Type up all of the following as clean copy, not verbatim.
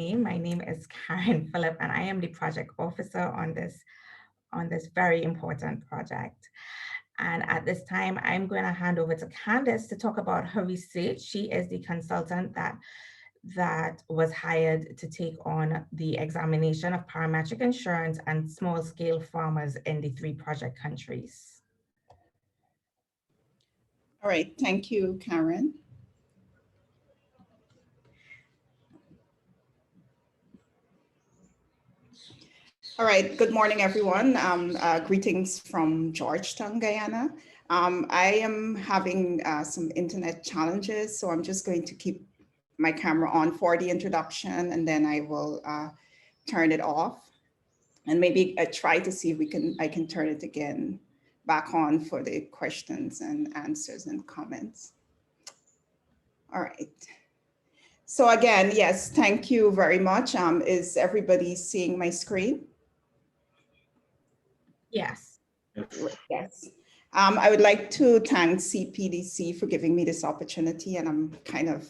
My name is Karen Phillip, and I am the project officer on this very important project. And at this time, I'm going to hand over to Candace to talk about her research. She is the consultant that was hired to take on the examination of parametric insurance and small-scale farmers in the 3 project countries. All right, thank you, Karen. All right, good morning, everyone. Greetings from Georgetown, Guyana. I am having some internet challenges, so I'm just going to keep my camera on for the introduction, and then I will turn it off. And maybe try to see if I can turn it again back on for the questions and answers and comments. All right. So again, yes, thank you very much. Is everybody seeing my screen? Yes. Yes. I would like to thank CPDC for giving me this opportunity, and I'm kind of,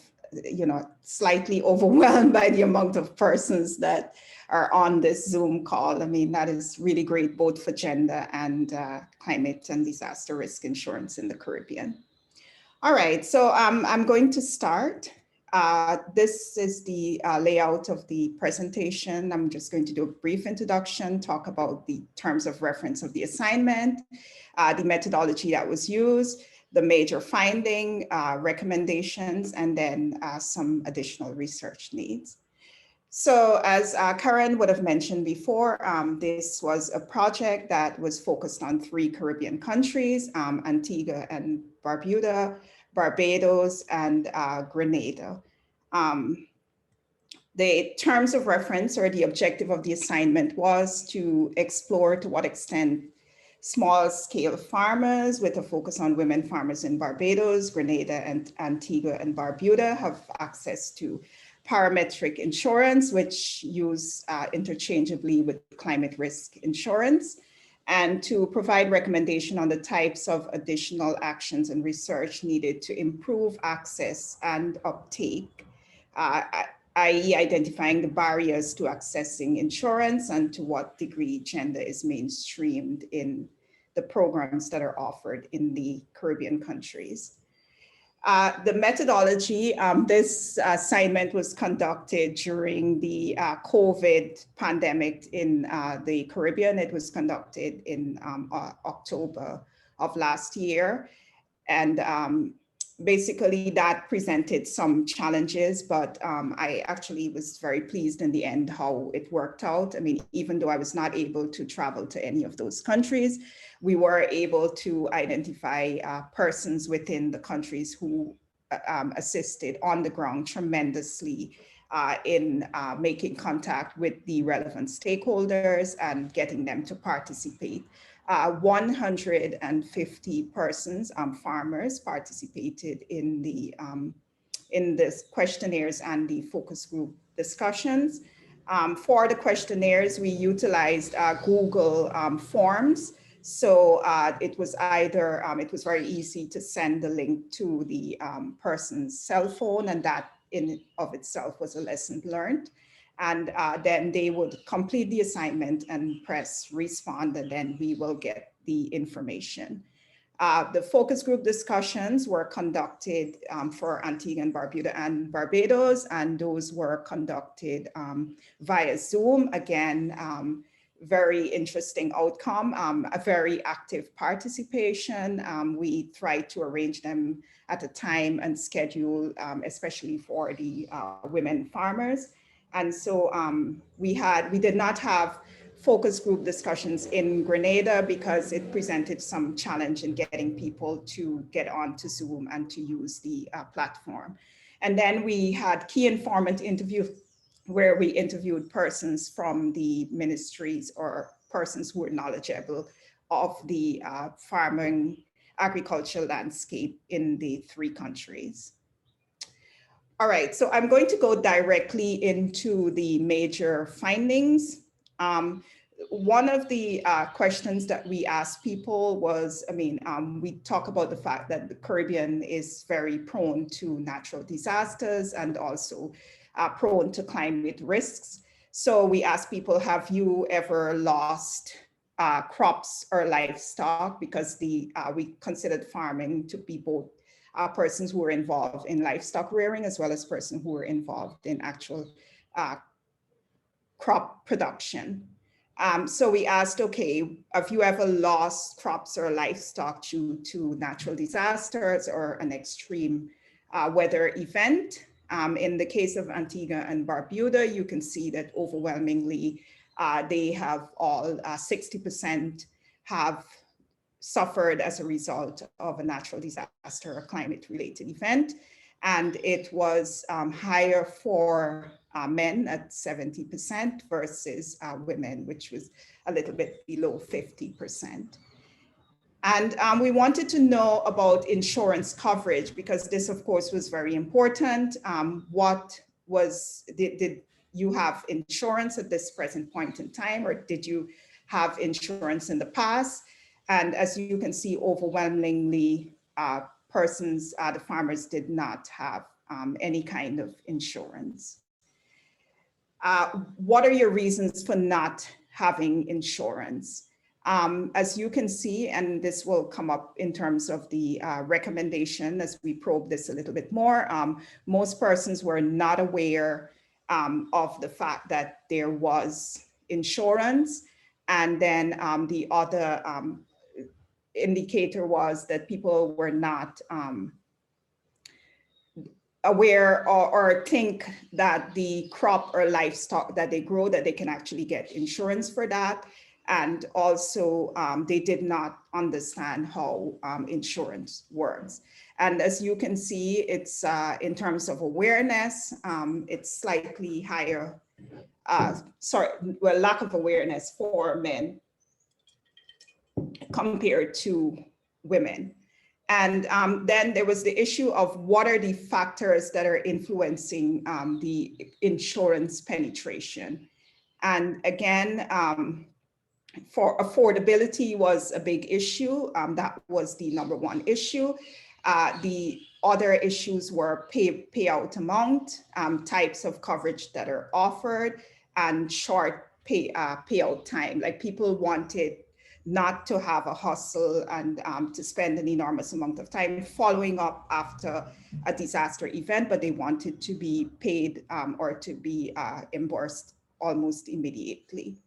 slightly overwhelmed by the amount of persons that are on this Zoom call. I mean, that is really great, both for gender and climate and disaster risk insurance in the Caribbean. All right, so I'm going to start. This is the layout of the presentation. I'm just going to do a brief introduction, talk about the terms of reference of the assignment, the methodology that was used, the major finding, recommendations, and then some additional research needs. So as Karen would have mentioned before, this was a project that was focused on 3 Caribbean countries, Antigua and Barbuda, Barbados, and Grenada. The terms of reference, or the objective of the assignment, was to explore to what extent small-scale farmers with a focus on women farmers in Barbados, Grenada, and Antigua and Barbuda have access to parametric insurance, which use interchangeably with climate risk insurance, and to provide recommendation on the types of additional actions and research needed to improve access and uptake, i.e. identifying the barriers to accessing insurance and to what degree gender is mainstreamed in the programs that are offered in the Caribbean countries. The methodology, this assignment was conducted during the COVID pandemic in the Caribbean. It was conducted in October of last year. And basically that presented some challenges, but I actually was very pleased in the end how it worked out. I mean, even though I was not able to travel to any of those countries, we were able to identify persons within the countries who assisted on the ground tremendously in making contact with the relevant stakeholders and getting them to participate. 150 persons, farmers, participated in the questionnaires and the focus group discussions. For the questionnaires, we utilized Google Forms. So it was either, it was very easy to send the link to the person's cell phone, and that in of itself was a lesson learned. And then they would complete the assignment and press respond, and then we will get the information. The focus group discussions were conducted for Antigua and Barbuda and Barbados, and those were conducted via Zoom. Again, very interesting outcome, a very active participation. We tried to arrange them at a time and schedule, especially for the women farmers. And so we did not have focus group discussions in Grenada because it presented some challenge in getting people to get onto Zoom and to use the platform. And then we had key informant interview where we interviewed persons from the ministries or persons who were knowledgeable of the farming agricultural landscape in the 3 countries. All right, so I'm going to go directly into the major findings. One of the questions that we asked people was, we talk about the fact that the Caribbean is very prone to natural disasters and also prone to climate risks. So we asked people, have you ever lost crops or livestock? Because we considered farming to be both persons who were involved in livestock rearing as well as persons who were involved in actual crop production. So we asked, okay, have you ever lost crops or livestock due to natural disasters or an extreme weather event? In the case of Antigua and Barbuda, you can see that overwhelmingly, they have all 60% have suffered as a result of a natural disaster or climate-related event. And it was higher for men at 70% versus women, which was a little bit below 50%. And we wanted to know about insurance coverage because this, of course, was very important. Did you have insurance at this present point in time, or did you have insurance in the past? And as you can see, overwhelmingly, the farmers did not have any kind of insurance. What are your reasons for not having insurance? As you can see, and this will come up in terms of the recommendation as we probe this a little bit more, most persons were not aware of the fact that there was insurance. And then the other indicator was that people were not aware or think that the crop or livestock that they grow, that they can actually get insurance for that. And also they did not understand how insurance works. And as you can see, it's in terms of awareness, it's slightly higher, lack of awareness for men compared to women. And then there was the issue of what are the factors that are influencing the insurance penetration. And again, for affordability was a big issue. That was the number1 issue. The other issues were payout amount, types of coverage that are offered, and short payout time. Like people wanted not to have a hustle and to spend an enormous amount of time following up after a disaster event, but they wanted to be paid or to be reimbursed almost immediately.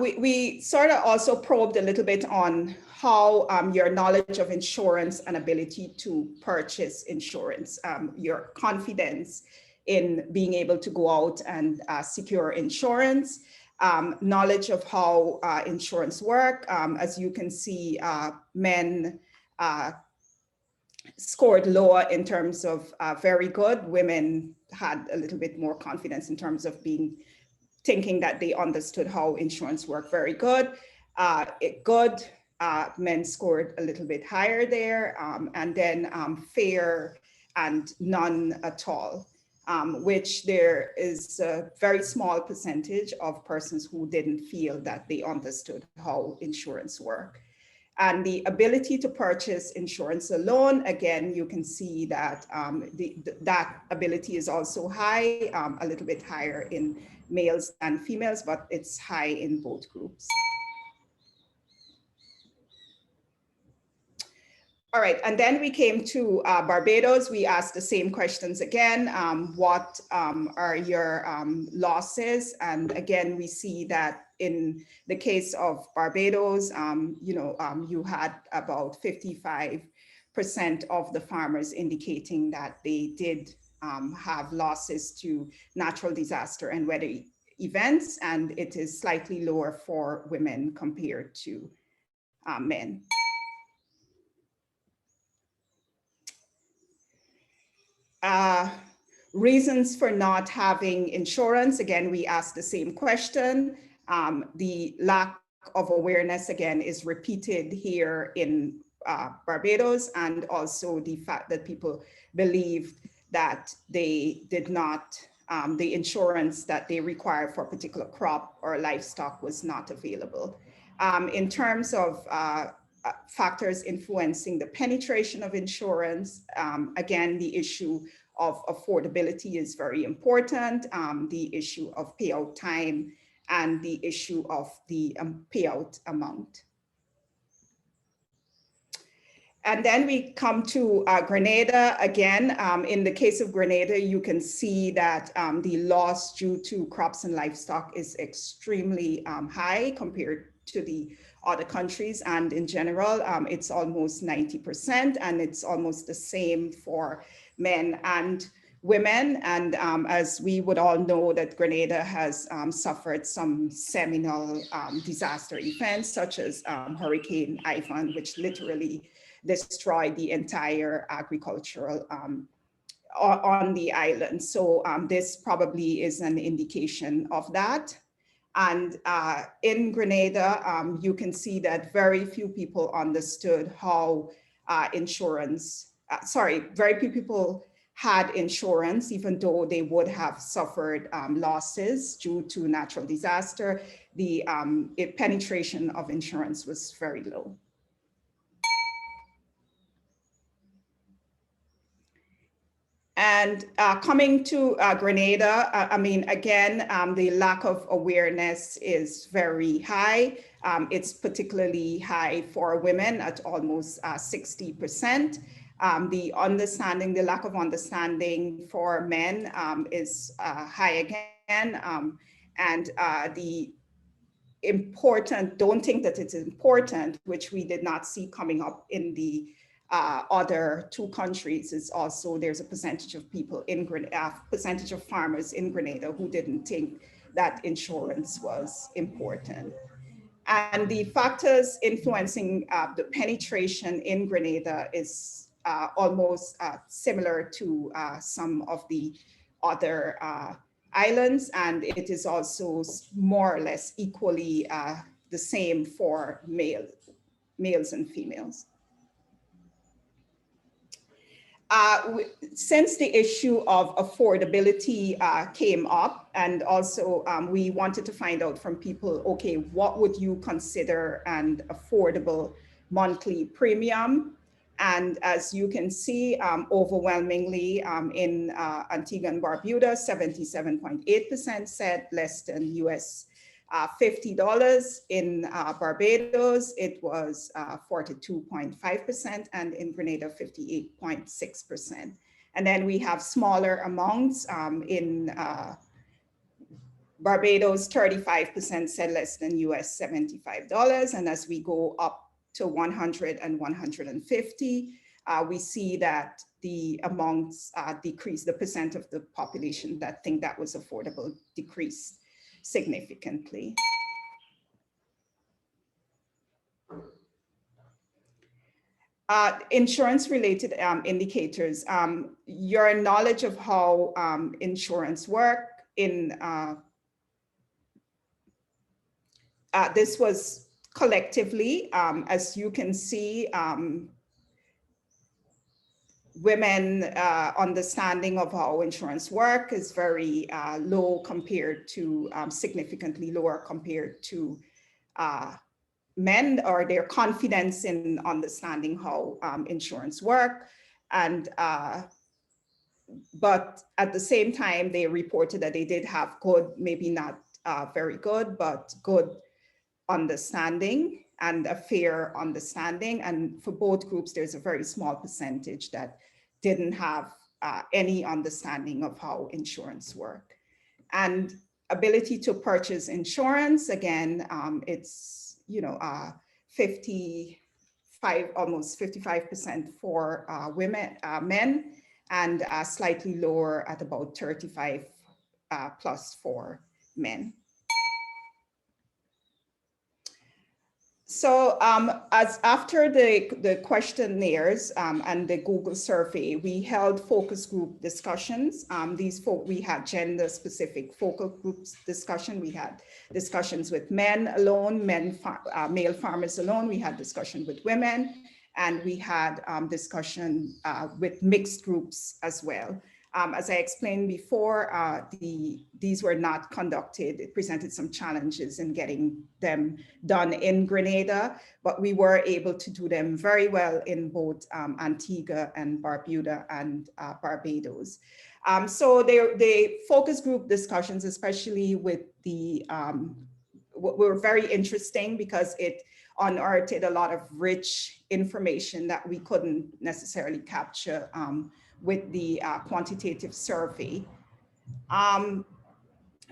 We sort of also probed a little bit on how your knowledge of insurance and ability to purchase insurance, your confidence in being able to go out and secure insurance, knowledge of how insurance work. As you can see, men scored lower in terms of very good. Women had a little bit more confidence in terms of thinking that they understood how insurance worked very good. Men scored a little bit higher there, and then fair and none at all. Which there is a very small percentage of persons who didn't feel that they understood how insurance worked. And the ability to purchase insurance alone, again, you can see that that ability is also high, a little bit higher in males than females, but it's high in both groups. All right, and then we came to Barbados. We asked the same questions again. What are your losses? And again, we see that in the case of Barbados, you had about 55% of the farmers indicating that they did have losses to natural disaster and weather events, and it is slightly lower for women compared to men. Reasons for not having insurance, again, we asked the same question. The lack of awareness, again, is repeated here in Barbados, and also the fact that people believed that they did not, the insurance that they require for a particular crop or livestock was not available. In terms of factors influencing the penetration of insurance. Again, the issue of affordability is very important, the issue of payout time, and the issue of the payout amount. And then we come to Grenada. Again, in the case of Grenada, you can see that the loss due to crops and livestock is extremely high compared to the other countries. And in general, it's almost 90%, and it's almost the same for men and women. And as we would all know, that Grenada has suffered some seminal disaster events, such as Hurricane Ivan, which literally destroyed the entire agricultural on the island. So this probably is an indication of that. And in Grenada, you can see that very few people understood how very few people had insurance, even though they would have suffered losses due to natural disaster. The penetration of insurance was very low. And coming to Grenada, I mean, again, the lack of awareness is very high. It's particularly high for women at almost 60%. The lack of understanding for men is high again. And the important, don't think that it's important, which we did not see coming up in the other two countries, is also there's a percentage of people in Grenada, percentage of farmers in Grenada who didn't think that insurance was important. And the factors influencing the penetration in Grenada is almost similar to some of the other islands, and it is also more or less equally the same for males and females. Since the issue of affordability came up, and also we wanted to find out from people, okay, what would you consider an affordable monthly premium? And as you can see, overwhelmingly in Antigua and Barbuda, 77.8% said less than US $50. In Barbados, it was 42.5%, and in Grenada, 58.6%. And then we have smaller amounts in Barbados, 35% said less than US $75. And as we go up to 100 and 150, we see that the amounts decrease, the percent of the population that think that was affordable decreased significantly. Insurance-related indicators. Your knowledge of how insurance work in this was collectively, as you can see, women understanding of how insurance work is very low compared to, significantly lower compared to men, or their confidence in understanding how insurance work. And, but at the same time, they reported that they did have good, maybe not very good, but good understanding and a fair understanding. And for both groups, there's a very small percentage that didn't have any understanding of how insurance work. And ability to purchase insurance, again, it's, you know, 55, almost 55% for men, and slightly lower at about 35 plus for men. So as after the questionnaires and the Google survey, we held focus group discussions. We had gender specific focal groups discussion. We had discussions with men alone, male farmers alone. We had discussion with women, and we had discussion with mixed groups as well. As I explained before, these were not conducted. It presented some challenges in getting them done in Grenada, but we were able to do them very well in both Antigua and Barbuda and Barbados. So the focus group discussions, especially with the, were very interesting because it unearthed a lot of rich information that we couldn't necessarily capture with the quantitative survey.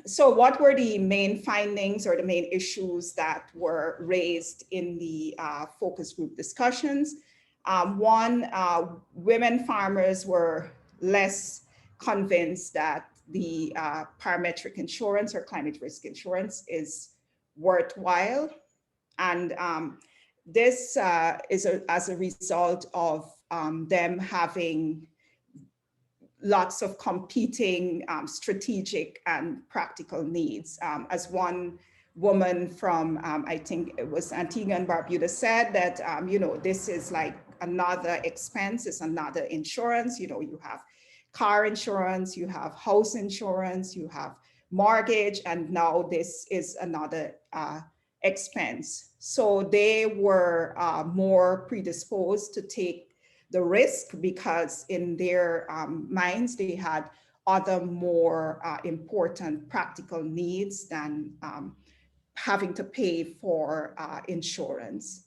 So what were the main findings or the main issues that were raised in the focus group discussions? One, women farmers were less convinced that the parametric insurance or climate risk insurance is worthwhile. And this is as a result of them having lots of competing strategic and practical needs. As one woman from, I think it was Antigua and Barbuda said that, you know, this is like another expense, it's another insurance. You know, you have car insurance, you have house insurance, you have mortgage, and now this is another expense. So they were more predisposed to take the risk because in their minds, they had other more important practical needs than having to pay for insurance.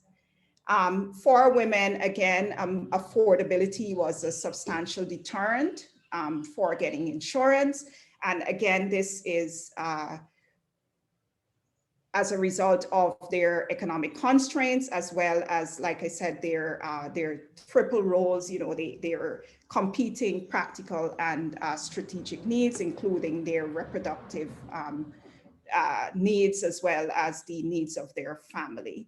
For women, again, affordability was a substantial deterrent for getting insurance. And again, this is as a result of their economic constraints, as well as, like I said, their triple roles. You know, they're competing practical and strategic needs, including their reproductive needs, as well as the needs of their family.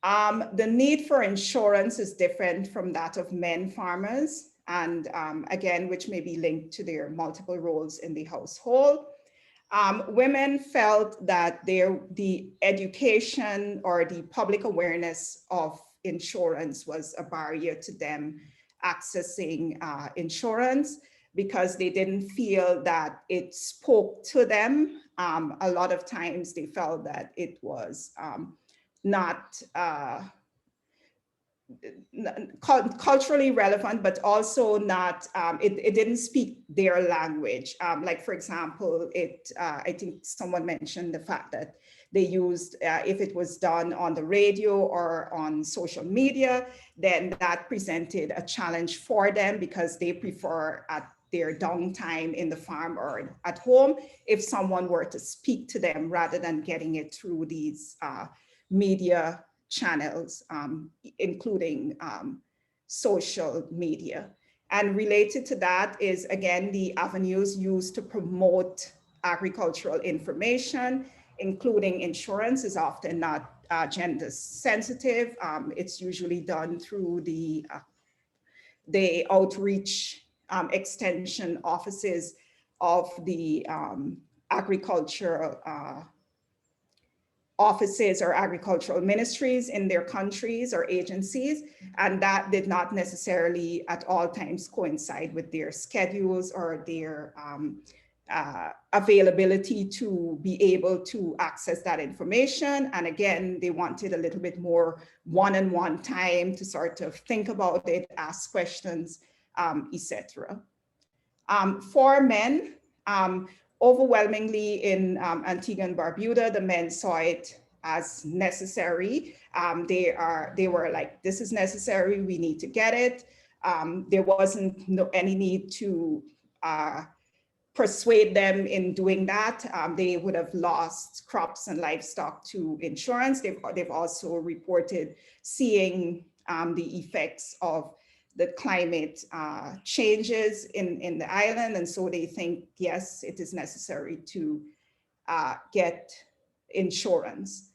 The need for insurance is different from that of men farmers, and again, which may be linked to their multiple roles in the household. Women felt that the education or the public awareness of insurance was a barrier to them accessing insurance because they didn't feel that it spoke to them. A lot of times they felt that it was not culturally relevant, but also not, it didn't speak their language. Like, for example, I think someone mentioned the fact that they used, if it was done on the radio or on social media, then that presented a challenge for them because they prefer at their downtime in the farm or at home, if someone were to speak to them rather than getting it through these media channels, including social media. And related to that is, again, the avenues used to promote agricultural information, including insurance, is often not gender sensitive. It's usually done through the outreach extension offices of the agricultural offices or agricultural ministries in their countries or agencies, and that did not necessarily at all times coincide with their schedules or their availability to be able to access that information. And again, they wanted a little bit more one-on-one time to sort of think about it, ask questions, etc. For men, overwhelmingly in Antigua and Barbuda, the men saw it as necessary. They were like, this is necessary, we need to get it. There wasn't any need to persuade them in doing that. They would have lost crops and livestock to insurance. They've also reported seeing the effects of the climate changes in the island. And so they think, yes, it is necessary to get insurance.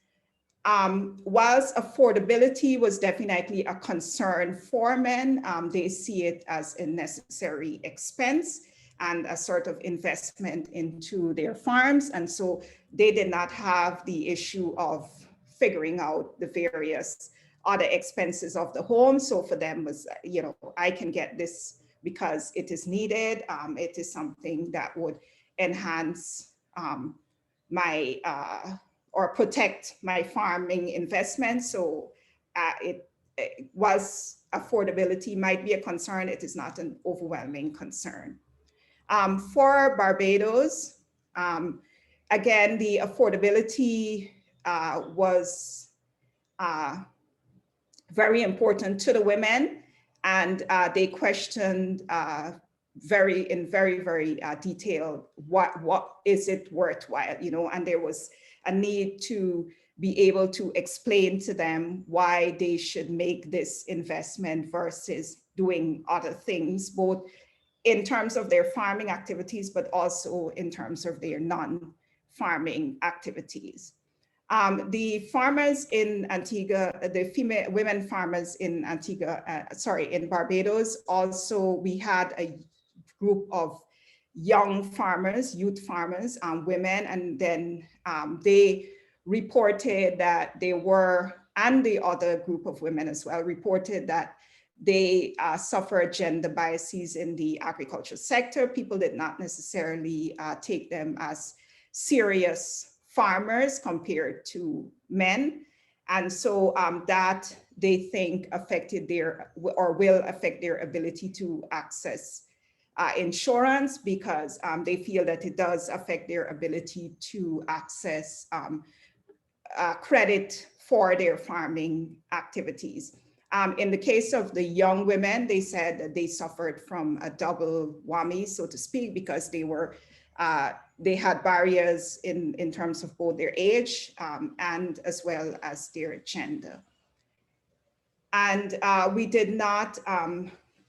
Whilst affordability was definitely a concern for men, they see it as a necessary expense and a sort of investment into their farms. And so they did not have the issue of figuring out the various other expenses of the home. So for them was, you know, I can get this because it is needed. It is something that would enhance my or protect my farming investment. So it was affordability might be a concern. It is not an overwhelming concern. For Barbados, again, the affordability was very important to the women, and they questioned in very detailed what is it worthwhile, you know, and there was a need to be able to explain to them why they should make this investment versus doing other things, both in terms of their farming activities, but also in terms of their non-farming activities. The farmers in Antigua, the female women farmers in Antigua, in Barbados, also we had a group of young farmers, youth farmers, women, and then they reported that they were, and the other group of women as well, reported that they suffered gender biases in the agricultural sector. People did not necessarily take them as serious farmers compared to men. And so that they think affected their, or will affect their ability to access insurance, because they feel that it does affect their ability to access credit for their farming activities. In the case of the young women, they said that they suffered from a double whammy, so to speak, because they were they had barriers in terms of both their age and as well as their gender. And we did not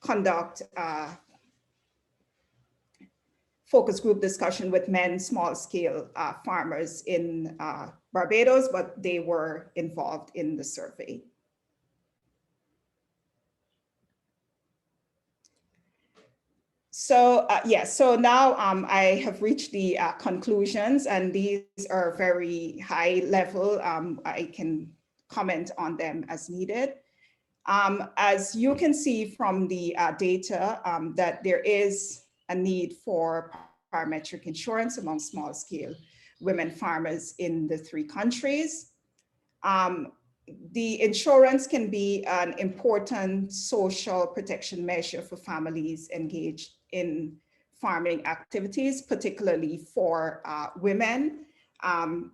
conduct focus group discussion with men small-scale farmers in Barbados, but they were involved in the survey. So yes, so now I have reached the conclusions, and these are very high level. I can comment on them as needed. As you can see from the data, that there is a need for parametric insurance among small-scale women farmers in the 3 countries. The insurance can be an important social protection measure for families engaged in farming activities, particularly for women.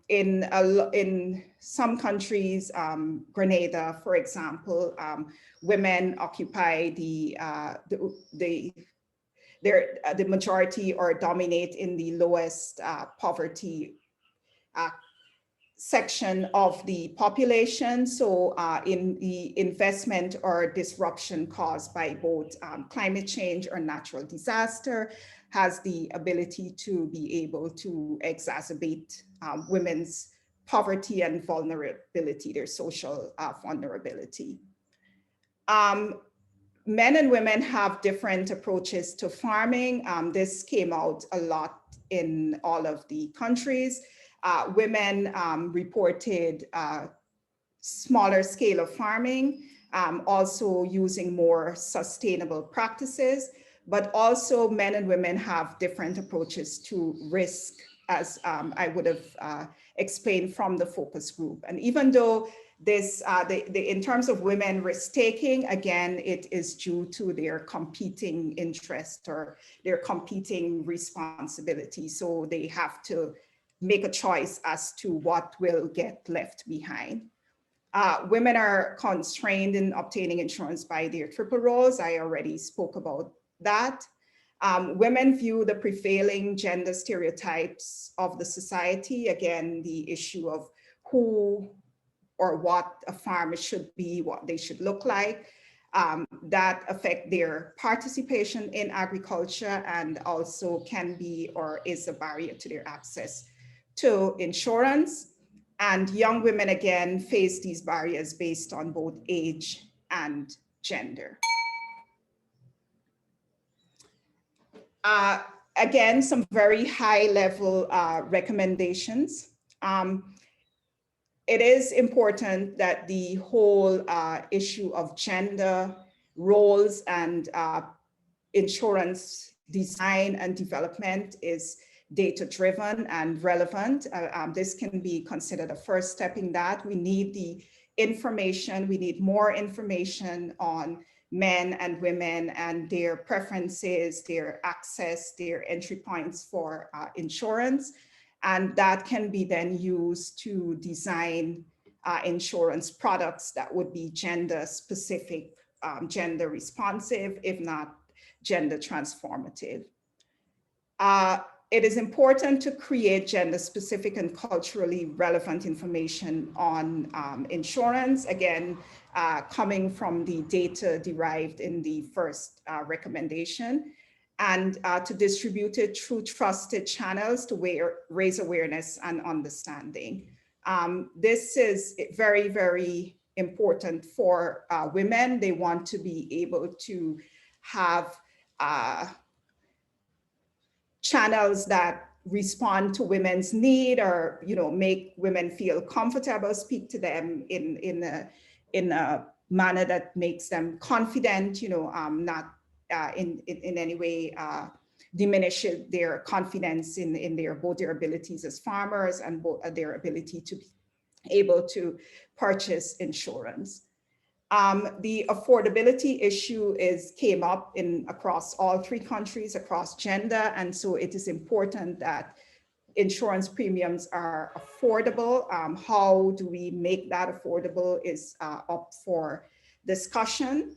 In some countries, Grenada, for example, women occupy the majority or dominate in the lowest poverty section of the population. So in the investment or disruption caused by both climate change or natural disaster has the ability to be able to exacerbate women's poverty and vulnerability, their social vulnerability. Men and women have different approaches to farming. This came out a lot in all of the countries. Women reported smaller scale of farming, also using more sustainable practices, but also men and women have different approaches to risk, as I would have explained from the focus group. And even though this, in terms of women risk taking, again, it is due to their competing interest or their competing responsibility. So they have to make a choice as to what will get left behind. Women are constrained in obtaining insurance by their triple roles. I already spoke about that. Women view the prevailing gender stereotypes of the society, again, the issue of who or what a farmer should be, what they should look like, that affect their participation in agriculture and also can be or is a barrier to their access to insurance. And young women, again, face these barriers based on both age and gender. Again, some very high level recommendations. It is important that the whole issue of gender roles and insurance design and development is data-driven and relevant. This can be considered a first step in that. We need the information, we need more information on men and women and their preferences, their access, their entry points for insurance. And that can be then used to design insurance products that would be gender specific, gender responsive, if not gender transformative. It is important to create gender specific and culturally relevant information on insurance, again, coming from the data derived in the first recommendation, and to distribute it through trusted channels to raise awareness and understanding. This is very, very important for women. They want to be able to have channels that respond to women's need, or make women feel comfortable, speak to them in a manner that makes them confident, not in any way diminishes their confidence in both their abilities as farmers and their ability to be able to purchase insurance. The affordability issue came up across all 3 countries, across gender, and so it is important that insurance premiums are affordable. How do we make that affordable is up for discussion.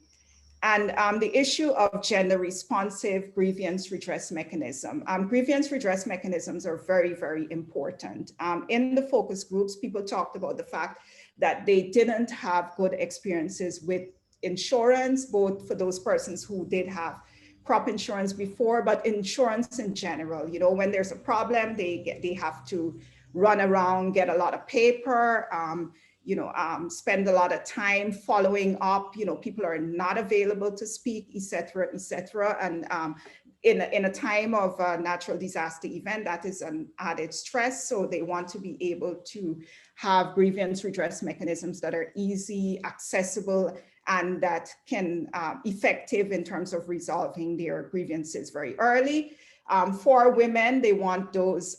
And the issue of gender responsive grievance redress mechanism. Grievance redress mechanisms are very, very important. In the focus groups, people talked about the fact that they didn't have good experiences with insurance, both for those persons who did have crop insurance before, but insurance in general. When there's a problem, they have to run around, get a lot of paper, spend a lot of time following up. People are not available to speak, et cetera, et cetera. And in a time of a natural disaster event, that is an added stress. So they want to be able to have grievance redress mechanisms that are easy, accessible, and that can effective in terms of resolving their grievances very early. For women, they want those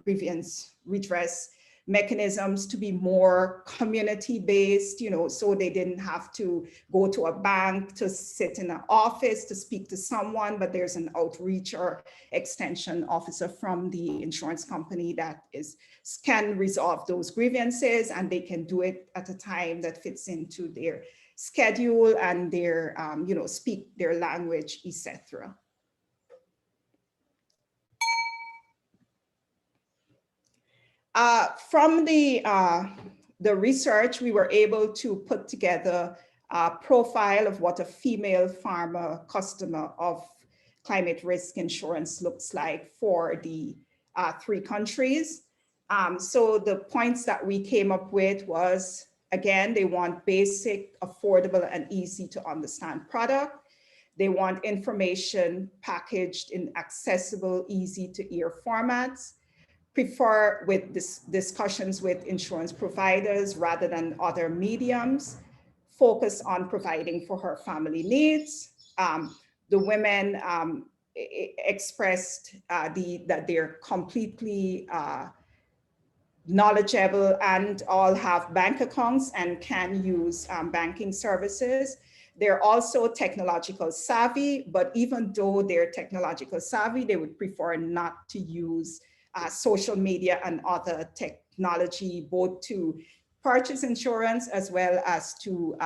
grievance redress mechanisms to be more community-based, so they didn't have to go to a bank, to sit in an office to speak to someone, but there's an outreach or extension officer from the insurance company that can resolve those grievances, and they can do it at a time that fits into their schedule and their, speak their language, etc. From the research, we were able to put together a profile of what a female farmer customer of climate risk insurance looks like for the 3 countries. So the points that we came up with was, again, they want basic, affordable, and easy to understand product. They want information packaged in accessible, easy to hear formats. Prefer with discussions with insurance providers rather than other mediums. Focus on providing for her family needs. The women expressed that they're completely knowledgeable and all have bank accounts and can use banking services. They're also technological savvy, but even though they're technological savvy, they would prefer not to use social media and other technology, both to purchase insurance as well as to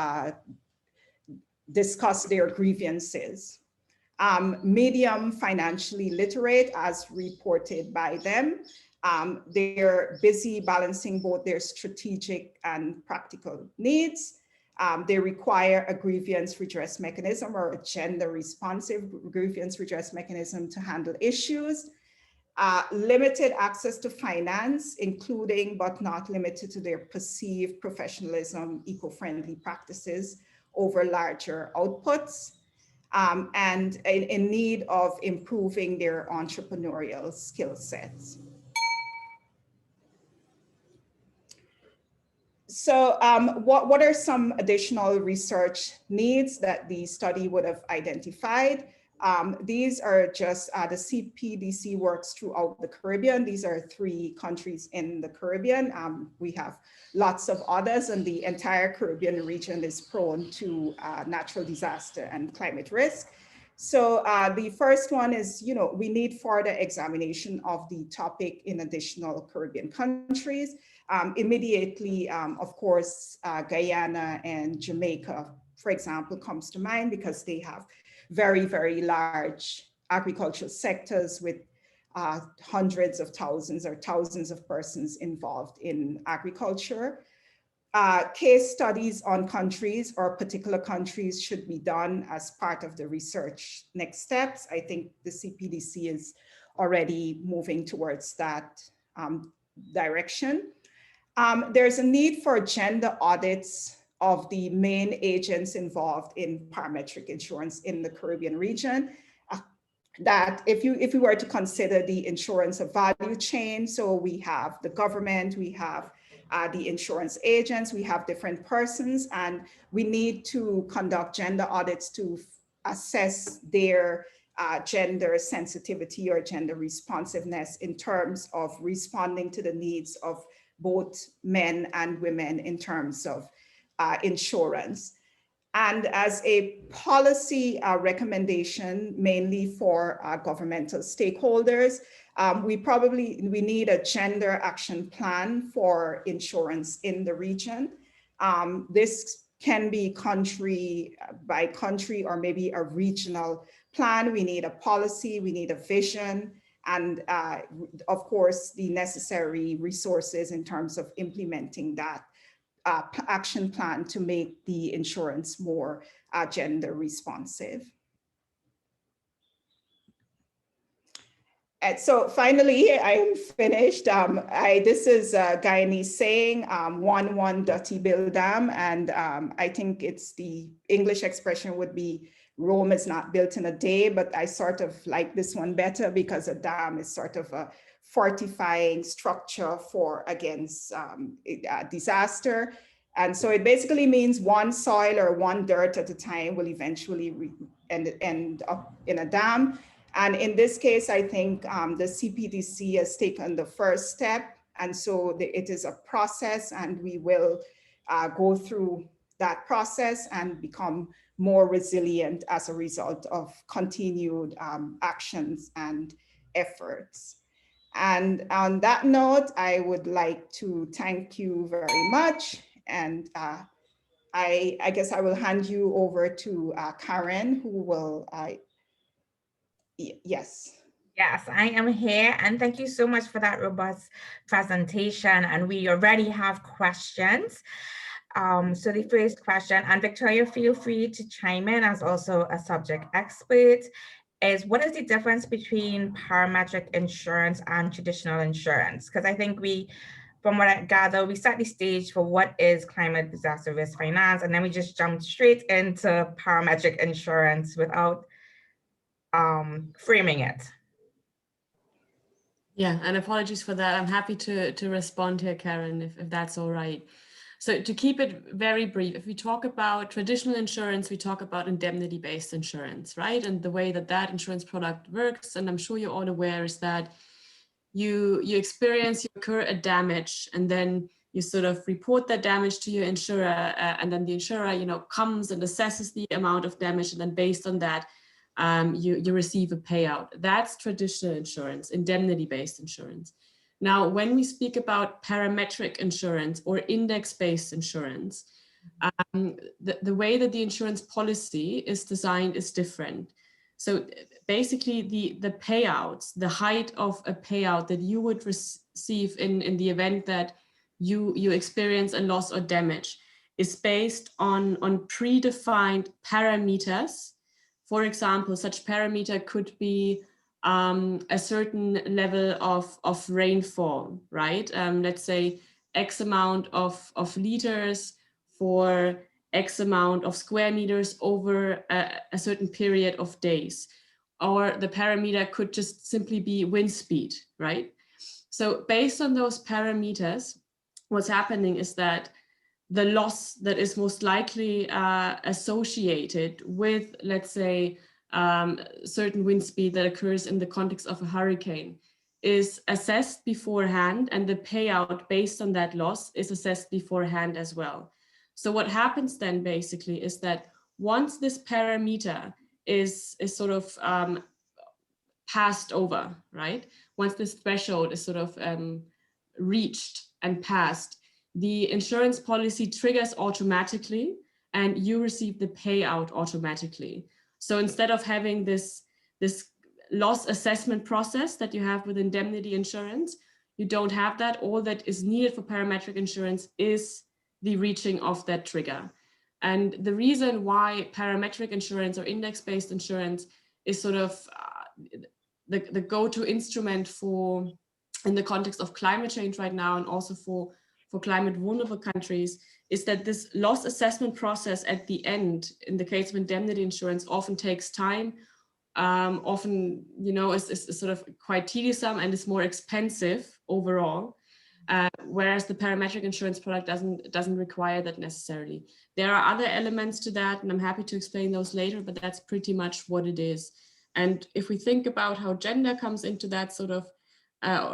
discuss their grievances. Medium financially literate, as reported by them. They're busy balancing both their strategic and practical needs. They require a grievance redress mechanism or a gender responsive grievance redress mechanism to handle issues. Limited access to finance, including but not limited to their perceived professionalism, eco-friendly practices over larger outputs, and in need of improving their entrepreneurial skill sets. So what are some additional research needs that the study would have identified? These are just the CPDC works throughout the Caribbean. These are 3 countries in the Caribbean. We have lots of others, and the entire Caribbean region is prone to natural disaster and climate risk. So the first one is, we need further examination of the topic in additional Caribbean countries. Immediately, of course, Guyana and Jamaica, for example, comes to mind because they have very, very large agricultural sectors with hundreds of thousands or thousands of persons involved in agriculture. Case studies on countries or particular countries should be done as part of the research next steps. I think the CPDC is already moving towards that direction. There's a need for gender audits of the main agents involved in parametric insurance in the Caribbean region. That if we were to consider the insurance of value chain, so we have the government, we have the insurance agents, we have different persons, and we need to conduct gender audits to assess their gender sensitivity or gender responsiveness in terms of responding to the needs of both men and women in terms of insurance. And as a policy recommendation, mainly for governmental stakeholders, we need a gender action plan for insurance in the region. This can be country by country or maybe a regional plan. We need a policy, we need a vision, and of course, the necessary resources in terms of implementing that action plan to make the insurance more gender responsive. And so finally, I'm finished. This is Guyanese saying, one dirty build dam. And I think it's the English expression would be, Rome is not built in a day, but I sort of like this one better because a dam is sort of a fortifying structure for against disaster. And so it basically means one soil or one dirt at a time will eventually end up in a dam. And in this case, I think the CPDC has taken the first step. And so it is a process, and we will go through that process and become more resilient as a result of continued actions and efforts. And on that note, I would like to thank you very much. And I guess I will hand you over to Karen, who will, yes. Yes, I am here, and thank you so much for that robust presentation. And we already have questions. So the first question, and Victoria, feel free to chime in as also a subject expert, is what is the difference between parametric insurance and traditional insurance? Because I think from what I gather, we set the stage for what is climate disaster risk finance, and then we just jumped straight into parametric insurance without framing it. Yeah, and apologies for that. I'm happy to respond here, Karen, if that's all right. So to keep it very brief, if we talk about traditional insurance, we talk about indemnity-based insurance, right? And the way that insurance product works, and I'm sure you're all aware, is that you occur a damage, and then you sort of report that damage to your insurer, and then the insurer, comes and assesses the amount of damage, and then based on that, you receive a payout. That's traditional insurance, indemnity-based insurance. Now, when we speak about parametric insurance or index-based insurance, the way that the insurance policy is designed is different. So basically the payouts, the height of a payout that you would receive in the event that you experience a loss or damage is based on predefined parameters. For example, such parameter could be a certain level of rainfall, right? Let's say X amount of liters for X amount of square meters over a certain period of days. Or the parameter could just simply be wind speed, right? So based on those parameters, what's happening is that the loss that is most likely associated with, let's say, certain wind speed that occurs in the context of a hurricane is assessed beforehand, and the payout based on that loss is assessed beforehand as well. So what happens then basically is that once this parameter is sort of passed over, right? Once this threshold is sort of reached and passed, the insurance policy triggers automatically and you receive the payout automatically. So instead of having this loss assessment process that you have with indemnity insurance, you don't have that. All that is needed for parametric insurance is the reaching of that trigger. And the reason why parametric insurance or index-based insurance is sort of the go-to instrument for, in the context of climate change right now, and also for climate vulnerable countries, is that this loss assessment process at the end, in the case of indemnity insurance, often takes time, often, you know, is sort of quite tedious and is more expensive overall. Whereas the parametric insurance product doesn't require that necessarily. There are other elements to that, and I'm happy to explain those later, but that's pretty much what it is. And if we think about how gender comes into that sort of,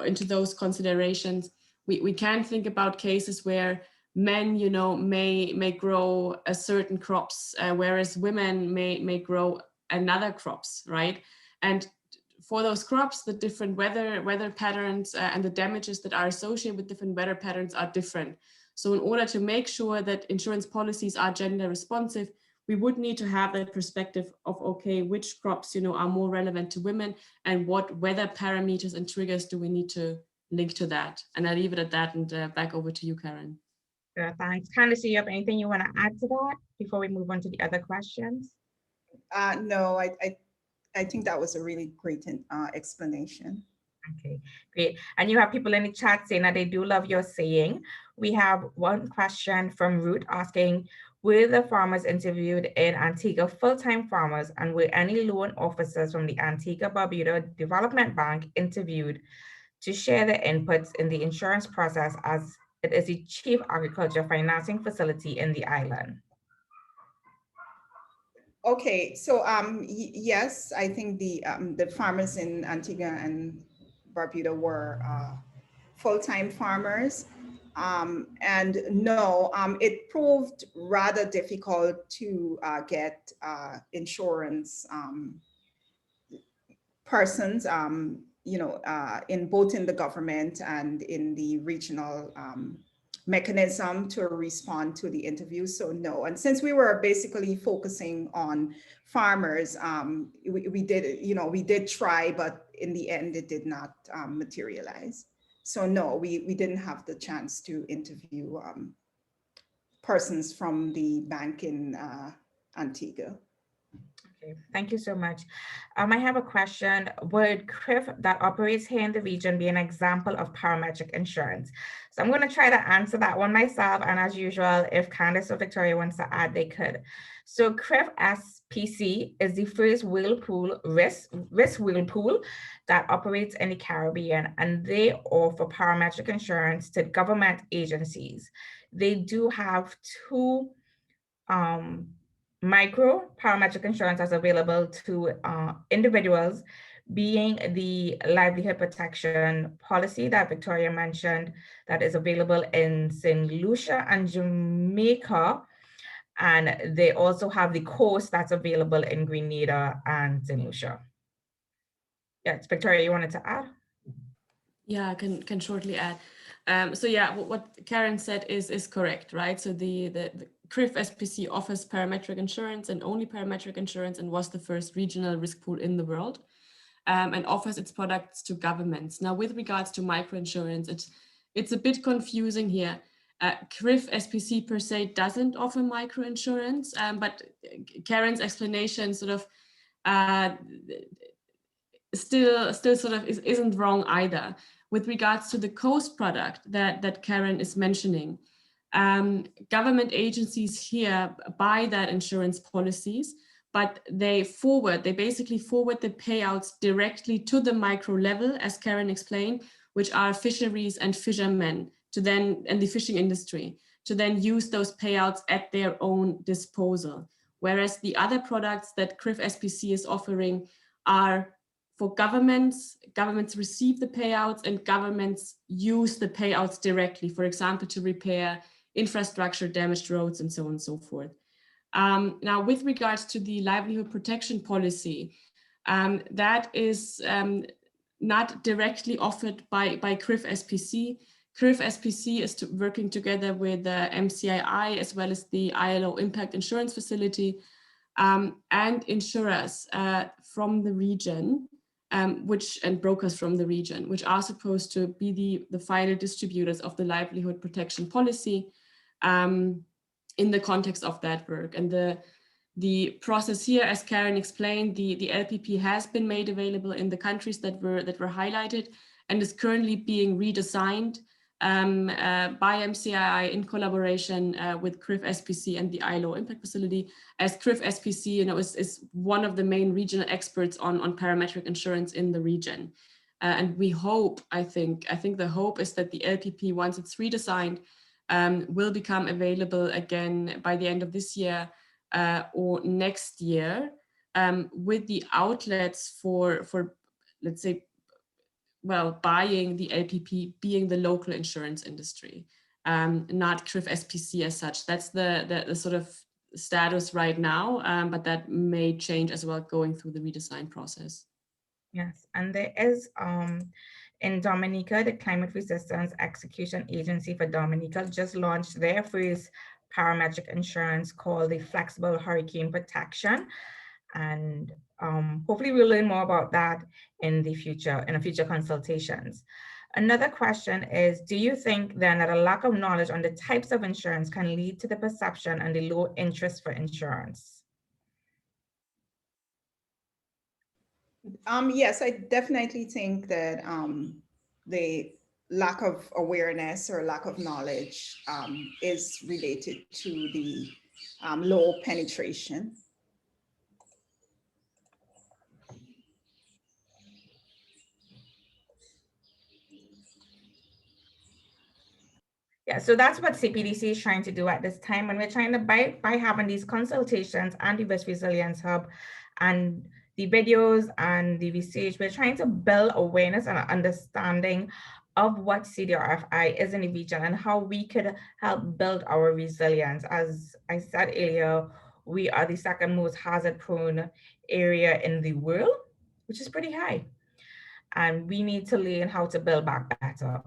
into those considerations, we can think about cases where men, you know, may grow a certain crops, whereas women may grow another crops, right? And for those crops, the different weather patterns and the damages that are associated with different weather patterns are different. So in order to make sure that insurance policies are gender responsive, we would need to have that perspective of, okay, which crops, you know, are more relevant to women, and what weather parameters and triggers do we need to link to that. And I'll leave it at that, and back over to you, Karen. Sure, thanks. Candice, do you have anything you want to add to that before we move on to the other questions? No, I think that was a really great explanation. Okay, great. And you have people in the chat saying that they do love your saying. We have one question from Ruth asking, were the farmers interviewed in Antigua full-time farmers, and were any loan officers from the Antigua Barbuda Development Bank interviewed to share their inputs in the insurance process, as it is the chief agriculture financing facility in the island? Okay, so yes, I think the farmers in Antigua and Barbuda were full-time farmers. And no, it proved rather difficult to get insurance persons, you know, in both in the government and in the regional mechanism to respond to the interview. So no, and since we were basically focusing on farmers, we did, you know, we did try, but in the end it did not materialize. So no, we didn't have the chance to interview persons from the bank in Antigua. Okay, thank you so much. I have a question. Would CRIF that operates here in the region be an example of parametric insurance? So I'm going to try to answer that one myself. And as usual, if Candice or Victoria wants to add, they could. So CRIF SPC is the first whirlpool risk whirlpool that operates in the Caribbean, and they offer parametric insurance to government agencies. They do have two micro parametric insurance as available to individuals, being the livelihood protection policy that Victoria mentioned that is available in St. Lucia and Jamaica. And they also have the coast that's available in Grenada and St. Lucia. Yes, Victoria, you wanted to add? Yeah, I can shortly add. So yeah, what Karen said is correct, right? So the CRIF SPC offers parametric insurance and only parametric insurance, and was the first regional risk pool in the world, and offers its products to governments. Now, with regards to microinsurance, it's a bit confusing here. CRIF SPC per se doesn't offer microinsurance, but Karen's explanation sort of still sort of isn't wrong either. With regards to the coast product that Karen is mentioning, government agencies here buy that insurance policies, but they basically forward the payouts directly to the micro level, as Karen explained, which are fisheries and fishermen, and the fishing industry, to then use those payouts at their own disposal. whereas the other products that CRIF SPC is offering are for governments. Governments receive the payouts and governments use the payouts directly, for example, to repair infrastructure, damaged roads, and so on and so forth. Now, with regards to the livelihood protection policy, that is not directly offered by CRIF SPC. CRIF SPC is working together with the MCII as well as the ILO Impact Insurance Facility and insurers from the region, and brokers from the region, which are supposed to be the final distributors of the livelihood protection policy in the context of that work. And the process here, as Karen explained, the LPP has been made available in the countries that were highlighted and is currently being redesigned by MCII in collaboration with CRIF SPC and the ILO Impact Facility, as CRIF SPC, is one of the main regional experts on parametric insurance in the region. And we hope, I think the hope is that the LPP, once it's redesigned, will become available again by the end of this year or next year, with the outlets for let's say, well, buying the LPP being the local insurance industry, not CRIF SPC as such. That's the sort of status right now, but that may change as well going through the redesign process. Yes, and there is in Dominica, the Climate Resistance Execution Agency for Dominica just launched their first parametric insurance called the Flexible Hurricane Protection. And hopefully we'll learn more about that in the future consultations. Another question is, do you think then that a lack of knowledge on the types of insurance can lead to the perception and the low interest for insurance? Yes, I definitely think that the lack of awareness or lack of knowledge is related to the low penetration. Yeah, so that's what CPDC is trying to do at this time. And we're trying to, by having these consultations and the Risk Resilience Hub and the videos and the research, we're trying to build awareness and understanding of what CDRFI is in the region and how we could help build our resilience. As I said earlier, we are the second most hazard-prone area in the world, which is pretty high. And we need to learn how to build back better.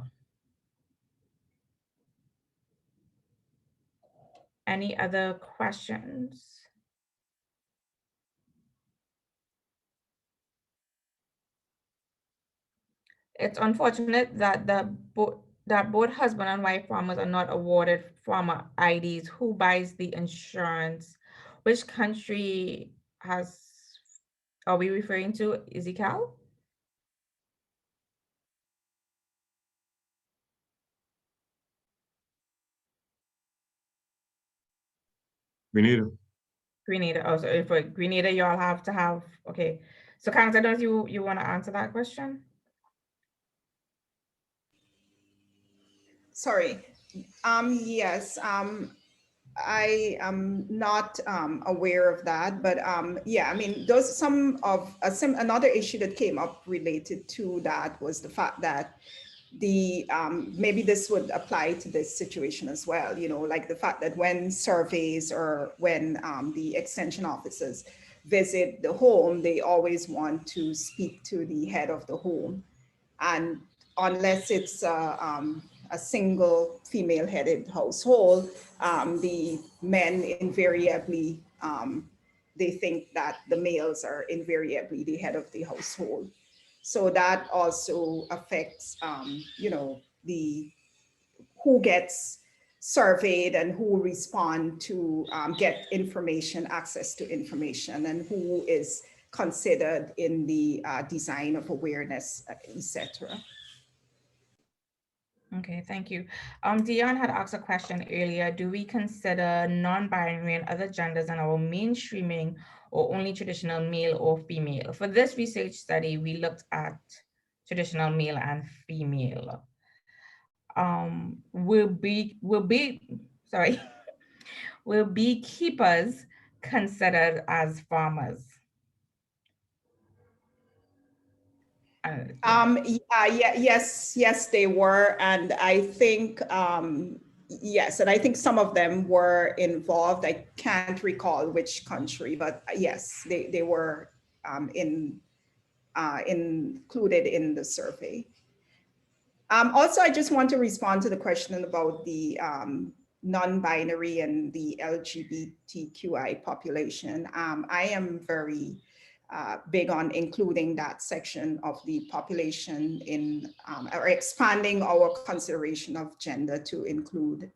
Any other questions? It's unfortunate that both husband and wife farmers are not awarded farmer IDs. Who buys the insurance? Which country are we referring to? Ezekiel? Grenada. Grenada. Oh, so for Grenada, you all have to have, okay. So Karen, I don't know if you want to answer that question? Sorry. Yes. I am not aware of that, but yeah, I mean, another issue that came up related to that was the fact that maybe this would apply to this situation as well, like the fact that when surveys or when the extension officers visit the home, they always want to speak to the head of the home. And unless it's a single female-headed household, the men invariably, they think that the males are invariably the head of the household. So that also affects, who gets surveyed and who respond to get information, access to information, and who is considered in the design of awareness, etc. Okay, thank you. Dion had asked a question earlier. Do we consider non-binary and other genders in our mainstreaming or only traditional male or female? For this research study, we looked at traditional male and female. Will beekeepers considered as farmers? Yes, they were. And I think, yes, and I think some of them were involved. I can't recall which country, but yes, they were included in the survey. Also, I just want to respond to the question about the non-binary and the LGBTQI population. I am very big on including that section of the population in, or expanding our consideration of gender to include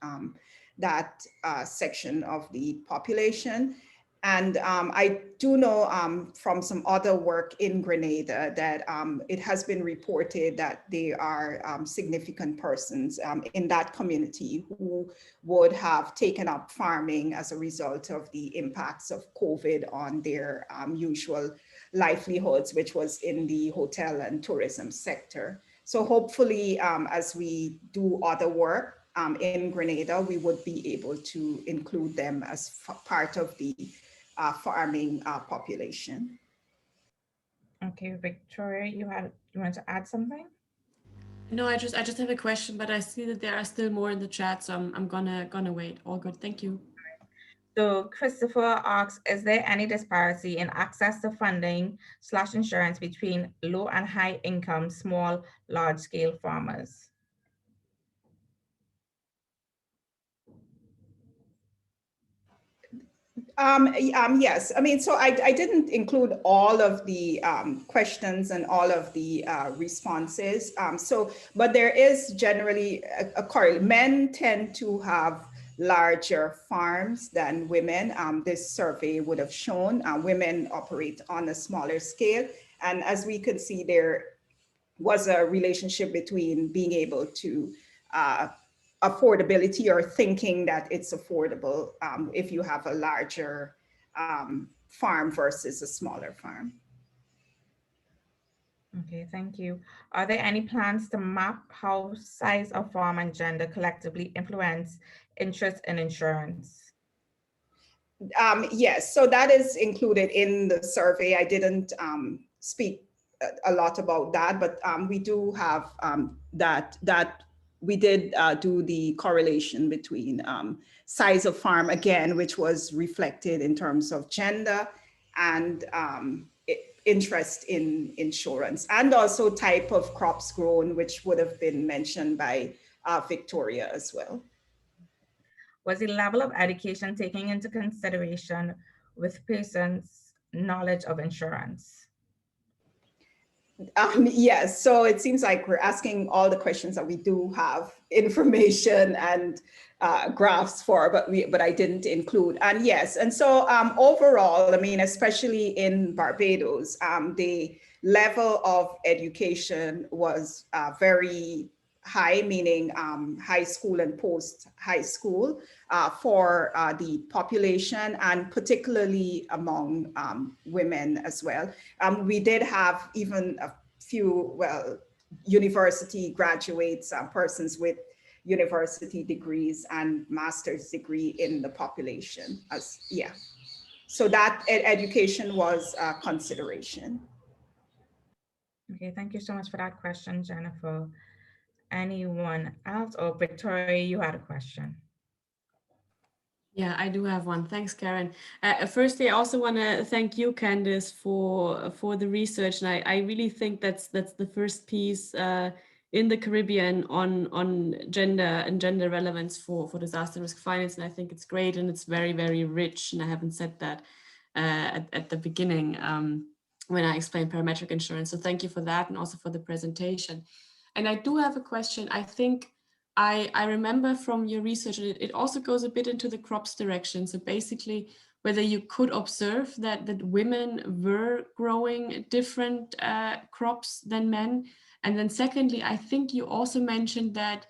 that section of the population. And I do know from some other work in Grenada that it has been reported that there are significant persons in that community who would have taken up farming as a result of the impacts of COVID on their usual livelihoods, which was in the hotel and tourism sector. So hopefully, as we do other work in Grenada, we would be able to include them as part of the farming population. Okay, Victoria, you wanted to add something? No, I just have a question, but I see that there are still more in the chat, so I'm gonna wait. All good, thank you. So Christopher asks, is there any disparity in access to funding / insurance between low and high income, small, large scale farmers? Yes, I mean, so I didn't include all of the questions and all of the responses. But there is generally a correlation. Men tend to have larger farms than women. This survey would have shown women operate on a smaller scale. And as we could see, there was a relationship between being able to affordability or thinking that it's affordable if you have a larger farm versus a smaller farm. Okay, thank you. Are there any plans to map how size of farm and gender collectively influence interest in insurance? Yes, so that is included in the survey. I didn't speak a lot about that, but we do have that we did do the correlation between size of farm, again, which was reflected in terms of gender and interest in insurance, and also type of crops grown, which would have been mentioned by Victoria as well. Was the level of education taken into consideration with persons' knowledge of insurance? Yes, so it seems like we're asking all the questions that we do have information and graphs for, but I didn't include. And yes, and so overall, I mean, especially in Barbados, the level of education was very high, meaning high school and post high school for the population, and particularly among women as well. We did have even a few, well, university graduates, persons with university degrees and master's degree in the population. So that education was a consideration. Okay, thank you so much for that question, Jennifer. Anyone else? Oh, Victoria, you had a question. Yeah, I do have one. Thanks, Karen. Firstly, I also want to thank you, Candice, for the research. And I really think that's the first piece in the Caribbean on gender and gender relevance for disaster risk finance. And I think it's great and it's very, very rich. And I haven't said that at the beginning when I explained parametric insurance. So thank you for that and also for the presentation. And I do have a question. I think I remember from your research, it also goes a bit into the crops direction. So basically, whether you could observe that women were growing different crops than men. And then secondly, I think you also mentioned that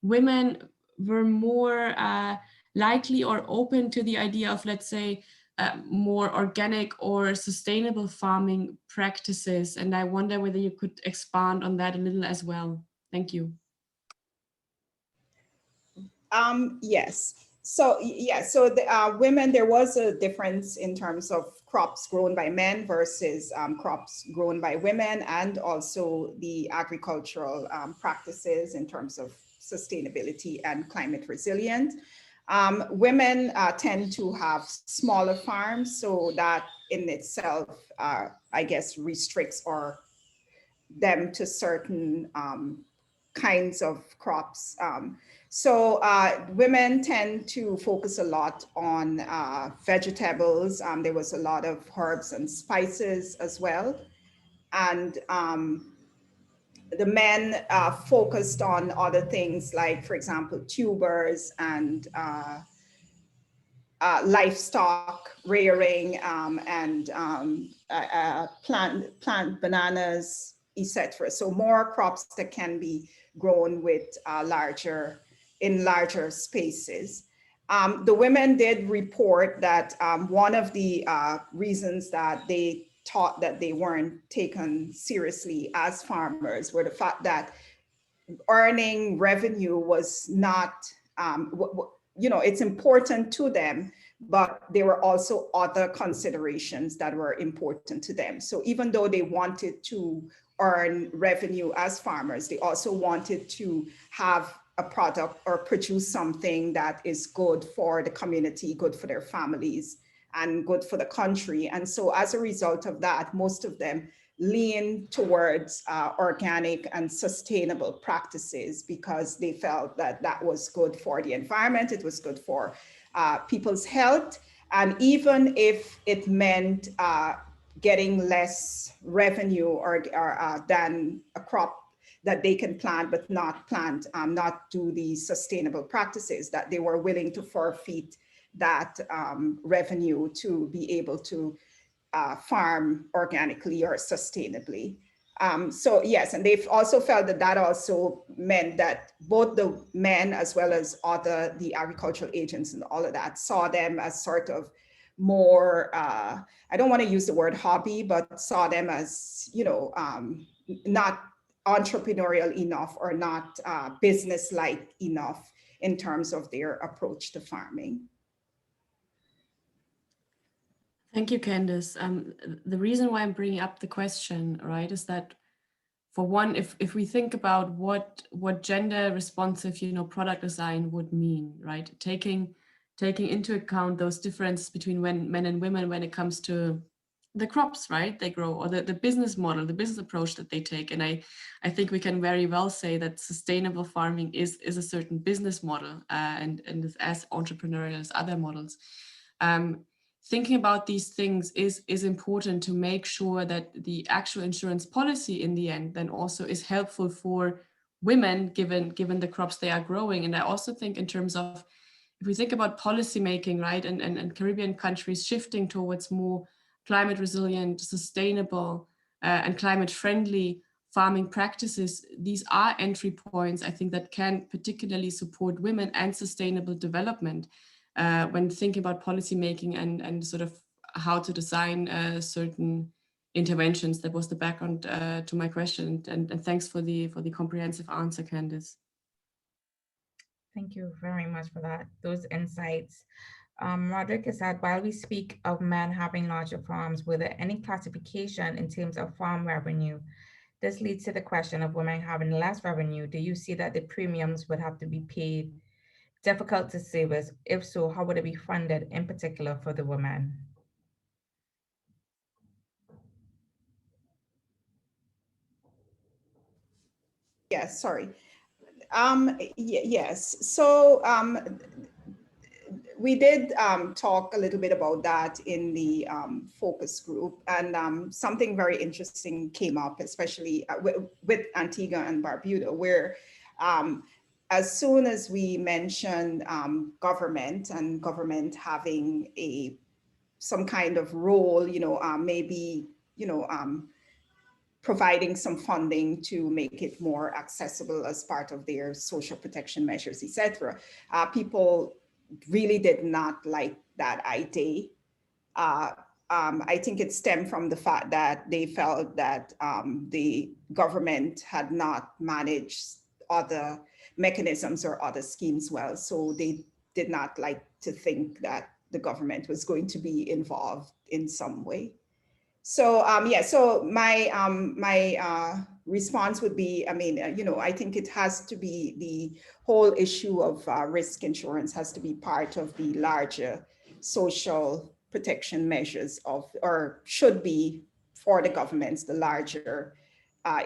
women were more likely or open to the idea of, let's say, more organic or sustainable farming practices. And I wonder whether you could expand on that a little as well. Thank you. Yes. So yeah, so the women, there was a difference in terms of crops grown by men versus crops grown by women, and also the agricultural practices in terms of sustainability and climate resilience. Women tend to have smaller farms, so that in itself, I guess, restricts or them to certain kinds of crops. So women tend to focus a lot on vegetables. There was a lot of herbs and spices as well. And the men focused on other things like, for example, tubers and livestock rearing and plant bananas, etc. So more crops that can be grown with in larger spaces. The women did report that one of the reasons that they thought that they weren't taken seriously as farmers were the fact that earning revenue was not, it's important to them, but there were also other considerations that were important to them. So even though they wanted to earn revenue as farmers, they also wanted to have a product or produce something that is good for the community, good for their families, and good for the country. And so as a result of that, most of them lean towards organic and sustainable practices because they felt that that was good for the environment, it was good for people's health, and even if it meant getting less revenue or than a crop that they can plant but not do the sustainable practices, that they were willing to forfeit that revenue to be able to farm organically or sustainably. So yes, and they've also felt that that also meant that both the men as well as the agricultural agents and all of that saw them as sort of more, I don't want to use the word hobby, but saw them as, not entrepreneurial enough or not business-like enough in terms of their approach to farming. Thank you, Candice. The reason why I'm bringing up the question, right, is that for one, if we think about what gender responsive, product design would mean, right, taking into account those differences between men and women when it comes to the crops, right, they grow, or the business model, the business approach that they take. And I think we can very well say that sustainable farming is a certain business model and is as entrepreneurial as other models. Thinking about these things is important to make sure that the actual insurance policy in the end then also is helpful for women given the crops they are growing. And I also think in terms of, if we think about policy making, right, and Caribbean countries shifting towards more climate resilient, sustainable and climate friendly farming practices, these are entry points, I think, that can particularly support women and sustainable development. When thinking about policy making and sort of how to design certain interventions. That was the background to my question, and thanks for the comprehensive answer, Candice. Thank you very much for those insights. Roderick has said, while we speak of men having larger farms, were there any classification in terms of farm revenue? This leads to the question of women having less revenue. Do you see that the premiums would have to be paid? Difficult to say, but if so, how would it be funded, in particular for the women? Yes, sorry. Yes, so we did talk a little bit about that in the focus group, and something very interesting came up, especially with Antigua and Barbuda, where as soon as we mentioned government and government having some kind of role, maybe, providing some funding to make it more accessible as part of their social protection measures, etc. People really did not like that idea. I think it stemmed from the fact that they felt that the government had not managed other mechanisms or other schemes well. So they did not like to think that the government was going to be involved in some way. So yeah, so my response would be, I mean, I think it has to be, the whole issue of risk insurance has to be part of the larger social protection measures or should be for the governments, the larger,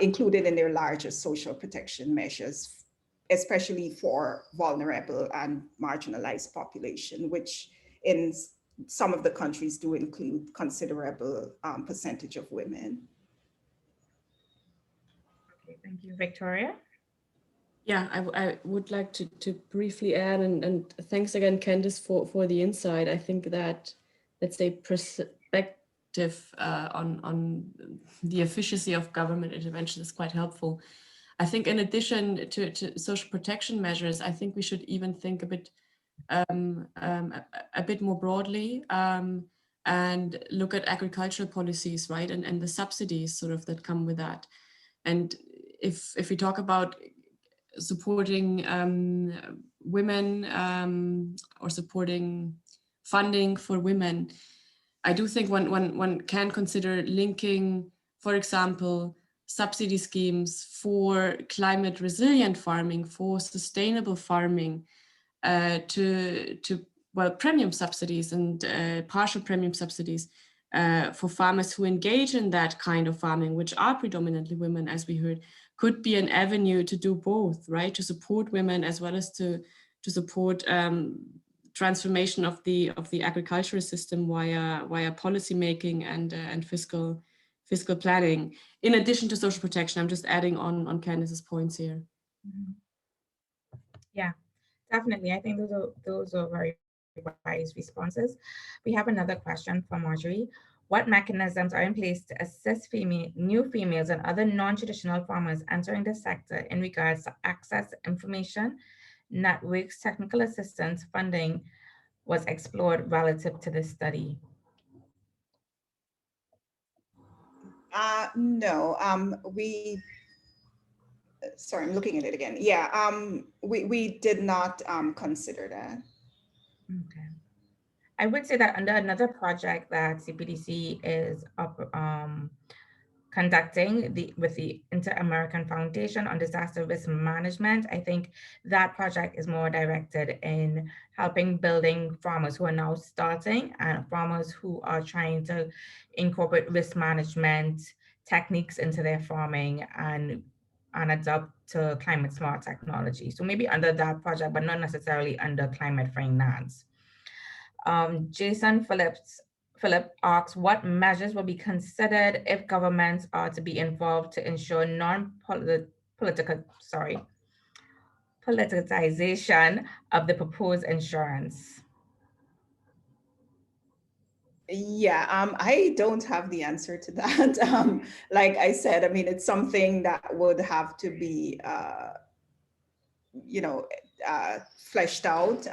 included in their larger social protection measures, especially for vulnerable and marginalized population, which in some of the countries do include considerable percentage of women. Okay, thank you, Victoria. Yeah, I would like to briefly add, and thanks again, Candice, for the insight. I think that, let's say, perspective on the efficacy of government intervention is quite helpful. I think in addition to social protection measures, I think we should even think a bit more broadly and look at agricultural policies, right? And the subsidies sort of that come with that. And if we talk about supporting women or supporting funding for women, I do think one can consider linking, for example, subsidy schemes for climate resilient farming, for sustainable farming, to premium subsidies and partial premium subsidies for farmers who engage in that kind of farming, which are predominantly women, as we heard, could be an avenue to do both, right? To support women as well as to support transformation of the agricultural system via policy making and fiscal planning. In addition to social protection, I'm just adding on Candice's points here. Yeah, definitely. I think those are very wise responses. We have another question from Marjorie. What mechanisms are in place to assist new females and other non-traditional farmers entering the sector in regards to access information, networks, technical assistance, funding was explored relative to this study? No, sorry, I'm looking at it again. Yeah, we did not consider that. Okay. I would say that under another project that CPDC is conducting with the Inter-American Foundation on Disaster Risk Management, I think that project is more directed in helping building farmers who are now starting and farmers who are trying to incorporate risk management techniques into their farming and adapt to climate smart technology. So maybe under that project, but not necessarily under climate finance. Jason Philip asks, what measures will be considered if governments are to be involved to ensure politicization of the proposed insurance? Yeah, I don't have the answer to that. Like I said, I mean, it's something that would have to be, fleshed out.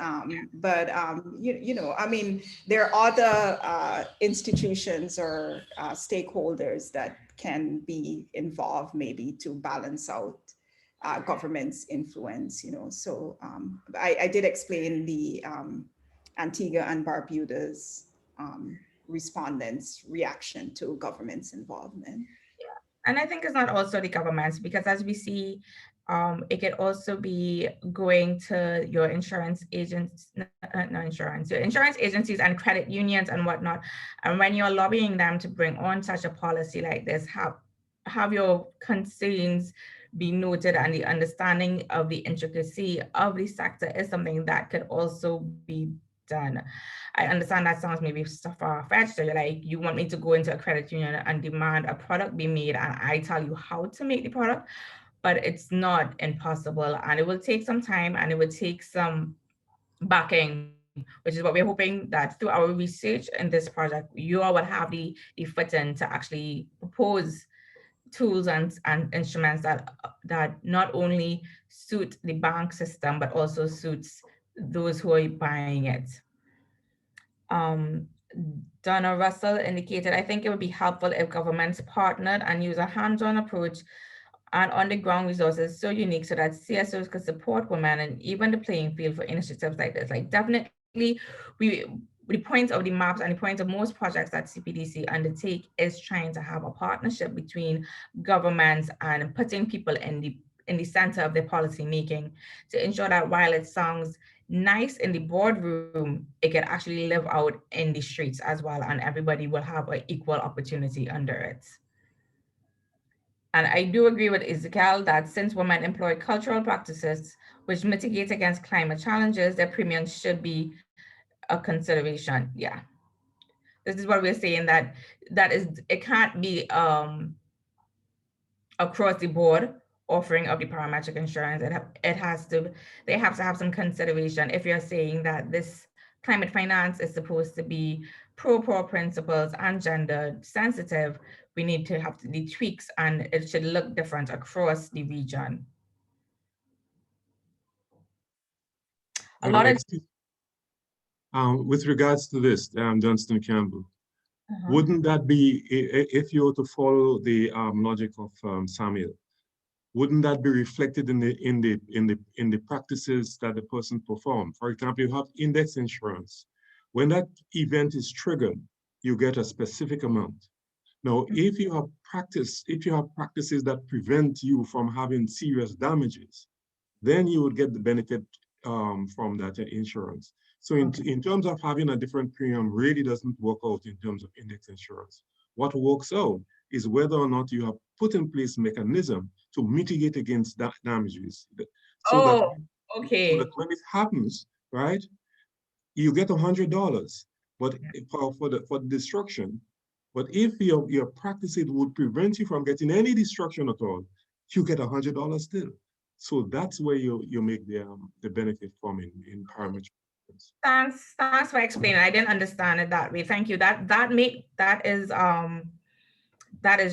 But I mean, there are other institutions or stakeholders that can be involved, maybe to balance out government's influence. So I did explain the Antigua and Barbuda's respondents' reaction to government's involvement. And I think it's not also the governments, because as we see, it could also be going to your insurance agents, your insurance agencies and credit unions and whatnot. And when you're lobbying them to bring on such a policy like this, have your concerns be noted, and the understanding of the intricacy of the sector is something that could also be done. I understand that sounds maybe far-fetched. So you're like, you want me to go into a credit union and demand a product be made, and I tell you how to make the product, but it's not impossible, and it will take some time and it will take some backing, which is what we're hoping that through our research in this project, you all will have the footing to actually propose tools and instruments that not only suit the bank system, but also suits those who are buying it. Donna Russell indicated, I think it would be helpful if governments partnered and use a hands-on approach and on-the-ground resources so unique so that CSOs could support women and even the playing field for initiatives like this. Like definitely, the point of the maps and the point of most projects that CPDC undertake is trying to have a partnership between governments and putting people in the center of their policy making to ensure that while it sounds nice in the boardroom, it can actually live out in the streets as well, and everybody will have an equal opportunity under it. And I do agree with Ezekiel that since women employ cultural practices which mitigate against climate challenges, their premiums should be a consideration. Yeah. This is what we're saying, that it can't be across the board offering of the parametric insurance. It has to, they have to have some consideration. If you're saying that this climate finance is supposed to be pro-poor principles and gender sensitive, we need to have the tweaks, and it should look different across the region. A lot of with regards to this, Dunstan Campbell, wouldn't that be, if you were to follow the logic of Samuel, wouldn't that be reflected in the practices that the person performed? For example, you have index insurance. When that event is triggered, you get a specific amount. Now, if you have practices that prevent you from having serious damages, then you would get the benefit from that insurance. So in terms of having a different premium really doesn't work out in terms of index insurance. What works out is whether or not you have put in place mechanism to mitigate against that damages. So that when it happens, right, you get $100, but for the destruction. But if your practices would prevent you from getting any destruction at all, you get $100 still. So that's where you make the benefit from in parametric. Thanks for explaining. I didn't understand it that way. Thank you. That is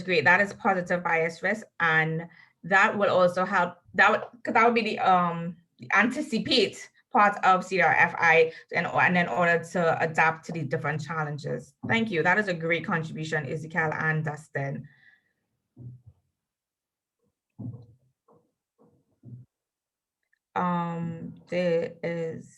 great. That is positive bias risk, and that will also help. That would be the anticipate part of CDRFI, and in order to adapt to these different challenges. Thank you. That is a great contribution, Ezekiel and Dustin. There is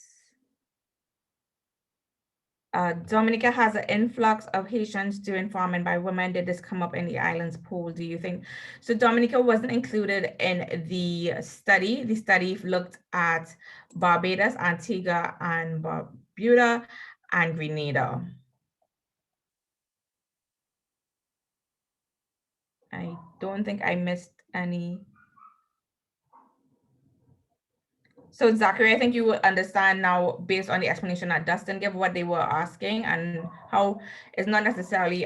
Dominica has an influx of Haitians doing farming by women. Did this come up in the islands poll, do you think? So Dominica wasn't included in the study. The study looked at Barbados, Antigua and Barbuda, and Grenada. I don't think I missed any. So Zachary, I think you will understand now, based on the explanation that Dustin gave, what they were asking and how it's not necessarily,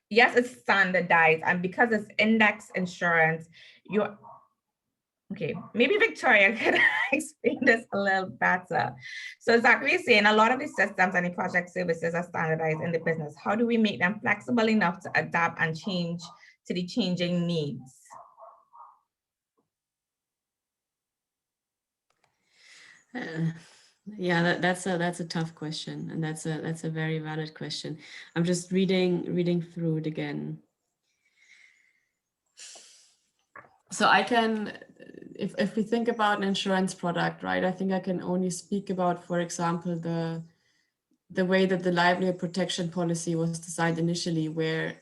yes, it's standardized, and because it's index insurance, okay, maybe Victoria could explain this a little better. So Zachary is saying a lot of the systems and the project services are standardized in the business. How do we make them flexible enough to adapt and change to the changing needs? Yeah, that's a tough question, and that's a very valid question. I'm just reading through it again. So I can, if we think about an insurance product, right? I think I can only speak about, for example, the way that the livelihood protection policy was designed initially, where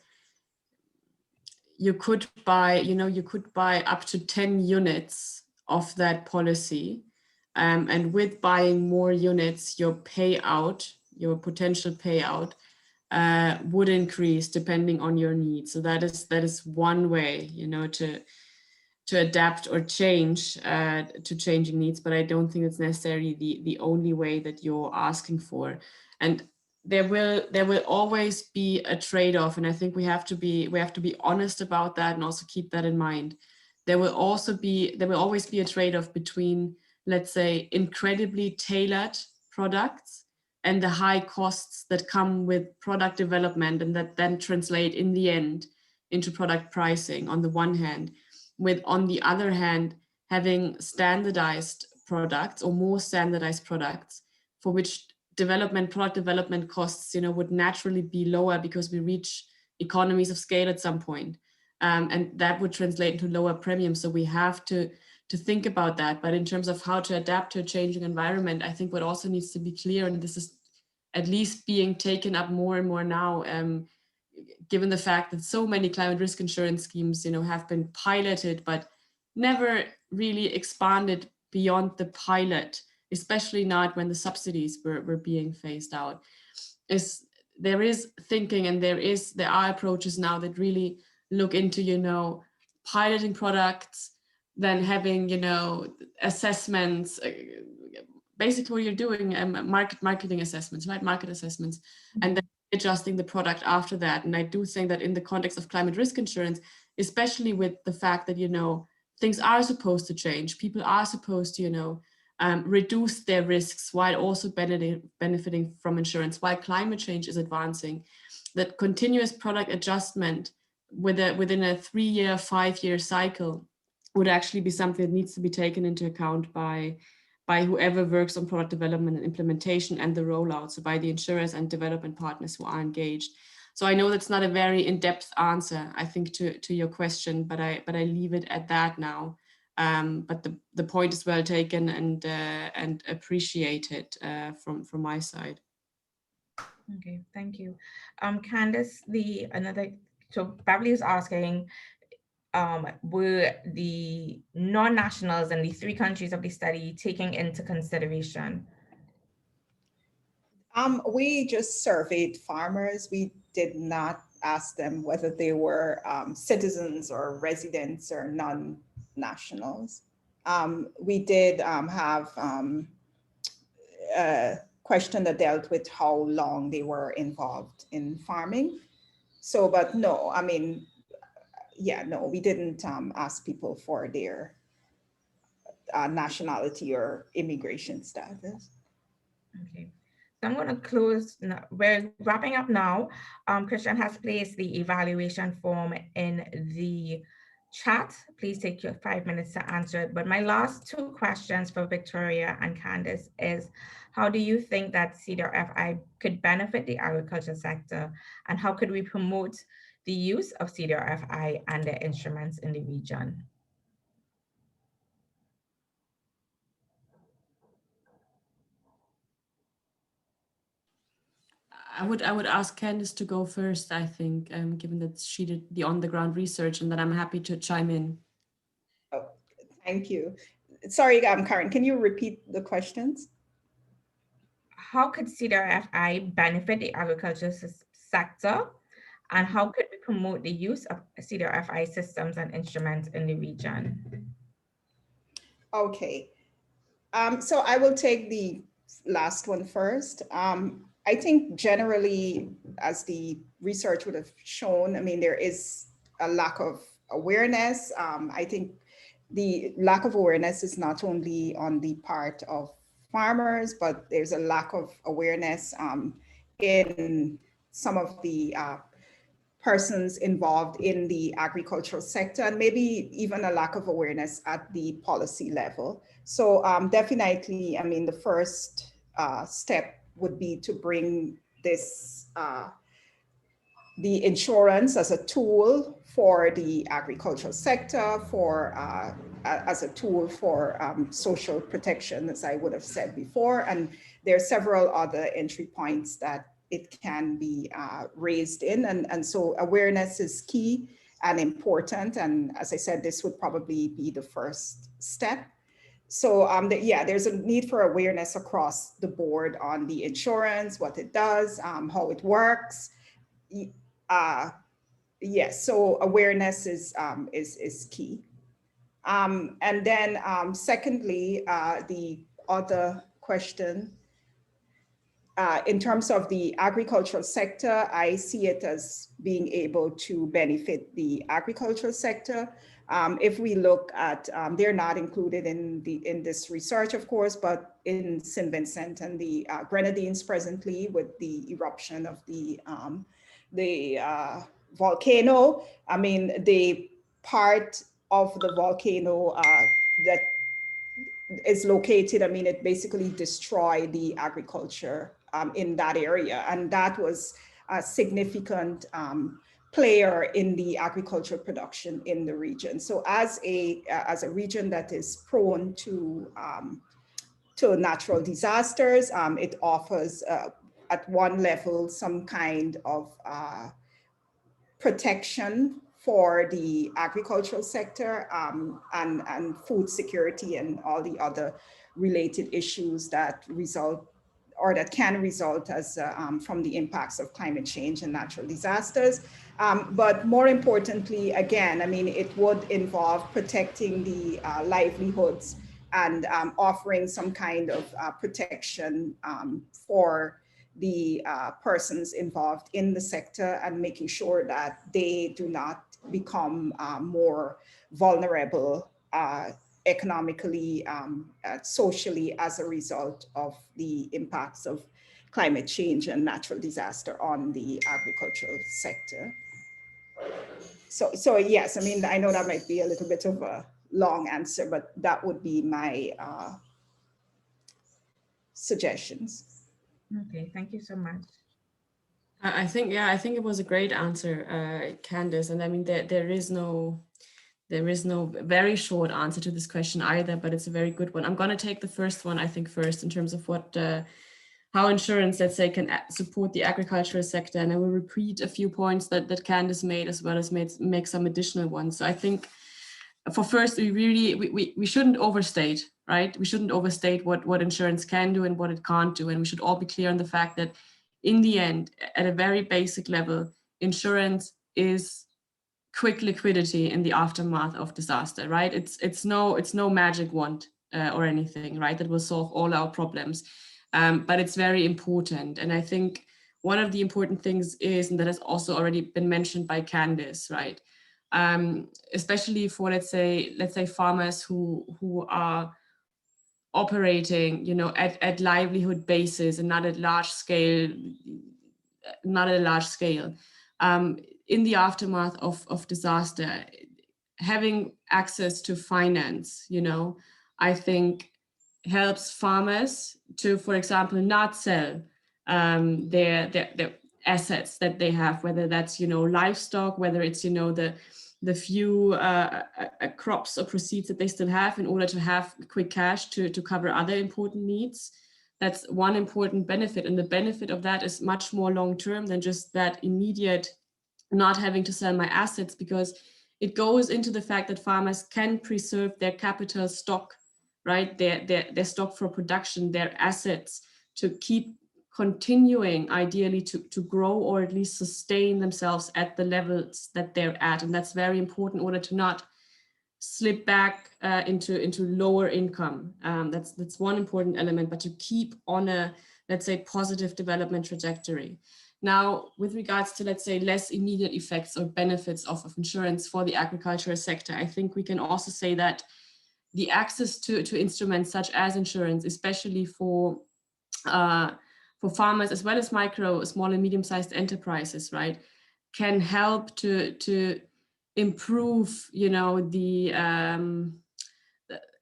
you could buy, you could buy up to 10 units of that policy. And with buying more units, your payout, your potential payout would increase depending on your needs. So that is one way, to adapt or change to changing needs. But I don't think it's necessarily the only way that you're asking for. And there will always be a trade-off, and I think we have to be honest about that and also keep that in mind. There will always be a trade-off between, let's say, incredibly tailored products and the high costs that come with product development, and that then translate in the end into product pricing on the one hand, with, on the other hand, having standardized products or more standardized products for which product development costs, would naturally be lower because we reach economies of scale at some point. and that would translate into lower premiums. So we have to think about that. But in terms of how to adapt to a changing environment, I think what also needs to be clear, and this is at least being taken up more and more now, given the fact that so many climate risk insurance schemes, have been piloted, but never really expanded beyond the pilot, especially not when the subsidies were being phased out. There is thinking, and there are approaches now that really look into, piloting products, then having, assessments, basically what you're doing, marketing assessments, right? Market assessments, and then adjusting the product after that. And I do think that in the context of climate risk insurance, especially with the fact that, things are supposed to change, people are supposed to, reduce their risks while also benefiting from insurance, while climate change is advancing, that continuous product adjustment within a 3-year, 5-year cycle would actually be something that needs to be taken into account by whoever works on product development and implementation and the rollout, so by the insurers and development partners who are engaged. So I know that's not a very in-depth answer, I think, to your question, but I leave it at that now. But the point is well taken and appreciated from my side. Okay, thank you. Candace, so Beverly is asking, were the non-nationals in the 3 countries of the study taken into consideration? We just surveyed farmers. We did not ask them whether they were citizens or residents or non-nationals. We did have a question that dealt with how long they were involved in farming. So, but no, I mean, yeah, no, we didn't ask people for their nationality or immigration status. Okay, so I'm going to close. We're wrapping up now. Christian has placed the evaluation form in the chat. Please take your 5 minutes to answer it. But my last 2 questions for Victoria and Candace is, how do you think that CDRFI could benefit the agriculture sector? And how could we promote the use of CDRFI and their instruments in the region? I would ask Candace to go first, I think, given that she did the on-the-ground research, and then I'm happy to chime in. Oh, thank you. Sorry, Karen, can you repeat the questions? How could CDRFI benefit the agriculture sector? And how could we promote the use of CDRFI systems and instruments in the region? Okay, so I will take the last one first. I think generally, as the research would have shown, I mean, there is a lack of awareness. I think the lack of awareness is not only on the part of farmers, but there's a lack of awareness in some of the persons involved in the agricultural sector, and maybe even a lack of awareness at the policy level. So definitely, I mean, the first step would be to bring this, the insurance as a tool for the agricultural sector, as a tool for social protection, as I would have said before. And there are several other entry points that it can be raised in. And so awareness is key and important. And as I said, this would probably be the first step. So yeah, there's a need for awareness across the board on the insurance, what it does, how it works. Yes, so awareness is key. And then secondly, the other question, in terms of the agricultural sector, I see it as being able to benefit the agricultural sector. If we look at, they're not included in this research, of course, but in St. Vincent and the Grenadines presently, with the eruption of the volcano, I mean, the part of the volcano that is located, I mean, it basically destroyed the agriculture in that area. And that was a significant player in the agricultural production in the region. So as a region that is prone to natural disasters, it offers at one level some kind of protection for the agricultural sector and food security and all the other related issues that result or that can result as from the impacts of climate change and natural disasters. But more importantly, again, I mean, it would involve protecting the livelihoods and offering some kind of protection for the persons involved in the sector and making sure that they do not become more vulnerable economically, socially as a result of the impacts of climate change and natural disaster on the agricultural sector. So yes, I mean, I know that might be a little bit of a long answer, but that would be my suggestions. Okay, thank you so much. I think it was a great answer, Candice. And I mean, there is no very short answer to this question either, but it's a very good one. I'm going to take the first one, I think, first in terms of what, how insurance, let's say, can support the agricultural sector. And I will repeat a few points that Candice made, as well as make some additional ones. So I think for first, we shouldn't overstate, right? We shouldn't overstate what insurance can do and what it can't do. And we should all be clear on the fact that in the end, at a very basic level, insurance is quick liquidity in the aftermath of disaster, right? It's no magic wand or anything, right, that will solve all our problems, but it's very important. And I think one of the important things is, and that has also already been mentioned by Candice, right, especially for let's say farmers who are operating, you know, at livelihood basis and not at large scale, in the aftermath of disaster, having access to finance, you know, I think helps farmers to, for example, not sell their assets that they have, whether that's, you know, livestock, whether it's, you know, the few crops or proceeds that they still have in order to have quick cash to cover other important needs. That's one important benefit. And the benefit of that is much more long-term than just that immediate not having to sell my assets, because it goes into the fact that farmers can preserve their capital stock, right? Their stock for production, their assets, to keep continuing ideally to grow or at least sustain themselves at the levels that they're at. And that's very important in order to not slip back into lower income. That's one important element, but to keep on a, let's say, positive development trajectory. Now, with regards to, let's say, less immediate effects or benefits of insurance for the agricultural sector, I think we can also say that the access to instruments such as insurance, especially for farmers as well as micro, small and medium-sized enterprises, right, can help to improve, you know, the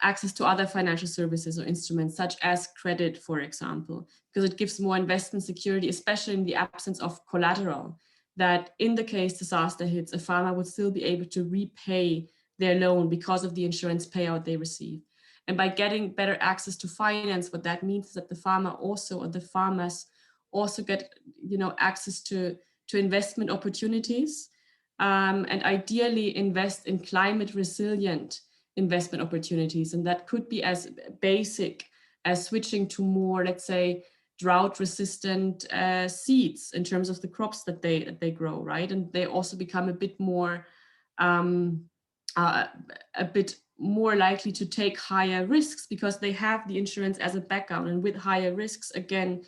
access to other financial services or instruments such as credit, for example, because it gives more investment security, especially in the absence of collateral, that in the case disaster hits, a farmer would still be able to repay their loan because of the insurance payout they receive. And by getting better access to finance, what that means is that the farmer also, or the farmers also get, you know, access to investment opportunities, and ideally invest in climate resilient investment opportunities. And that could be as basic as switching to more, let's say, drought resistant seeds in terms of the crops that they grow, right? And they also become a bit more likely to take higher risks because they have the insurance as a background, and with higher risks, again,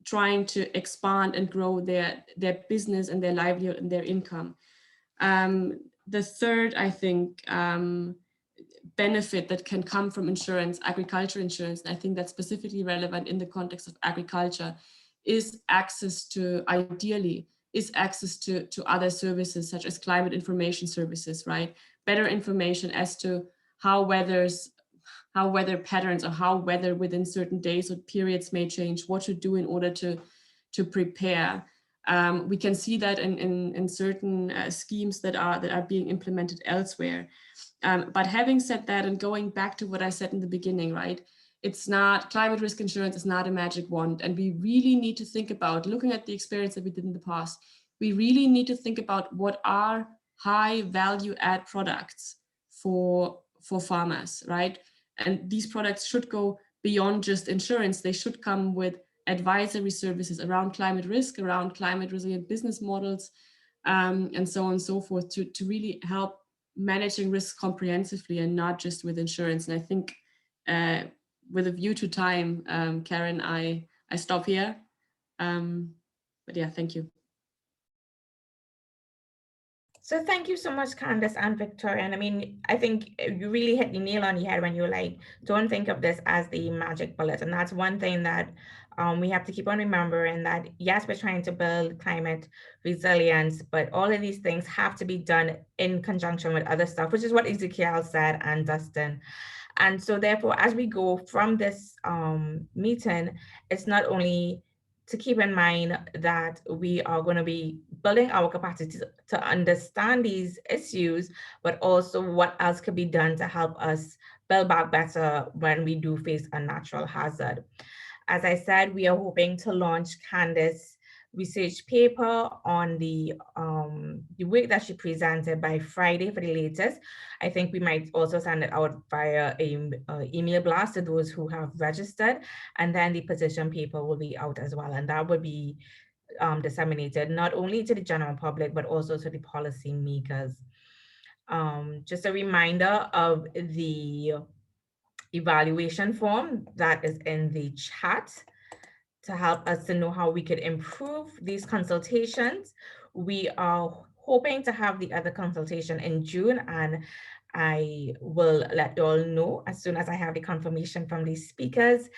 trying to expand and grow their business and their livelihood and their income. The third, I think, benefit that can come from insurance, agriculture insurance, and I think that's specifically relevant in the context of agriculture, is access to, ideally, is access to other services such as climate information services, right? Better information as to how weather patterns or how weather within certain days or periods may change, what to do in order to prepare. We can see that in certain schemes that are being implemented elsewhere. But having said that, and going back to what I said in the beginning, right? It's not, climate risk insurance is not a magic wand. And we really need to think about, looking at the experience that we did in the past, we really need to think about what are high value add products for farmers, right? And these products should go beyond just insurance. They should come with advisory services around climate risk, around climate resilient business models, and so on and so forth, to really help managing risk comprehensively and not just with insurance. And I think with a view to time, Karen, I stop here. But yeah, thank you. So thank you so much, Candace and Victoria. And I mean, I think you really hit the nail on the head when you're like, don't think of this as the magic bullet. And that's one thing that we have to keep on remembering, that yes, we're trying to build climate resilience, but all of these things have to be done in conjunction with other stuff, which is what Ezekiel said and Dustin. And so therefore, as we go from this meeting, it's not only to keep in mind that we are going to be building our capacity to understand these issues, but also what else could be done to help us build back better when we do face a natural hazard. As I said, we are hoping to launch Candace's research paper on the work that she presented by Friday for the latest. I think we might also send it out via a email blast to those who have registered, and then the position paper will be out as well, and that would be disseminated not only to the general public but also to the policy makers. Just a reminder of the evaluation form that is in the chat to help us to know how we could improve these consultations. We are hoping to have the other consultation in June, and I will let you all know as soon as I have the confirmation from these speakers,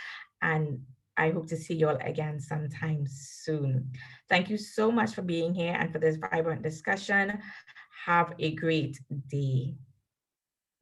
and I hope to see you all again sometime soon. Thank you so much for being here and for this vibrant discussion. Have a great day.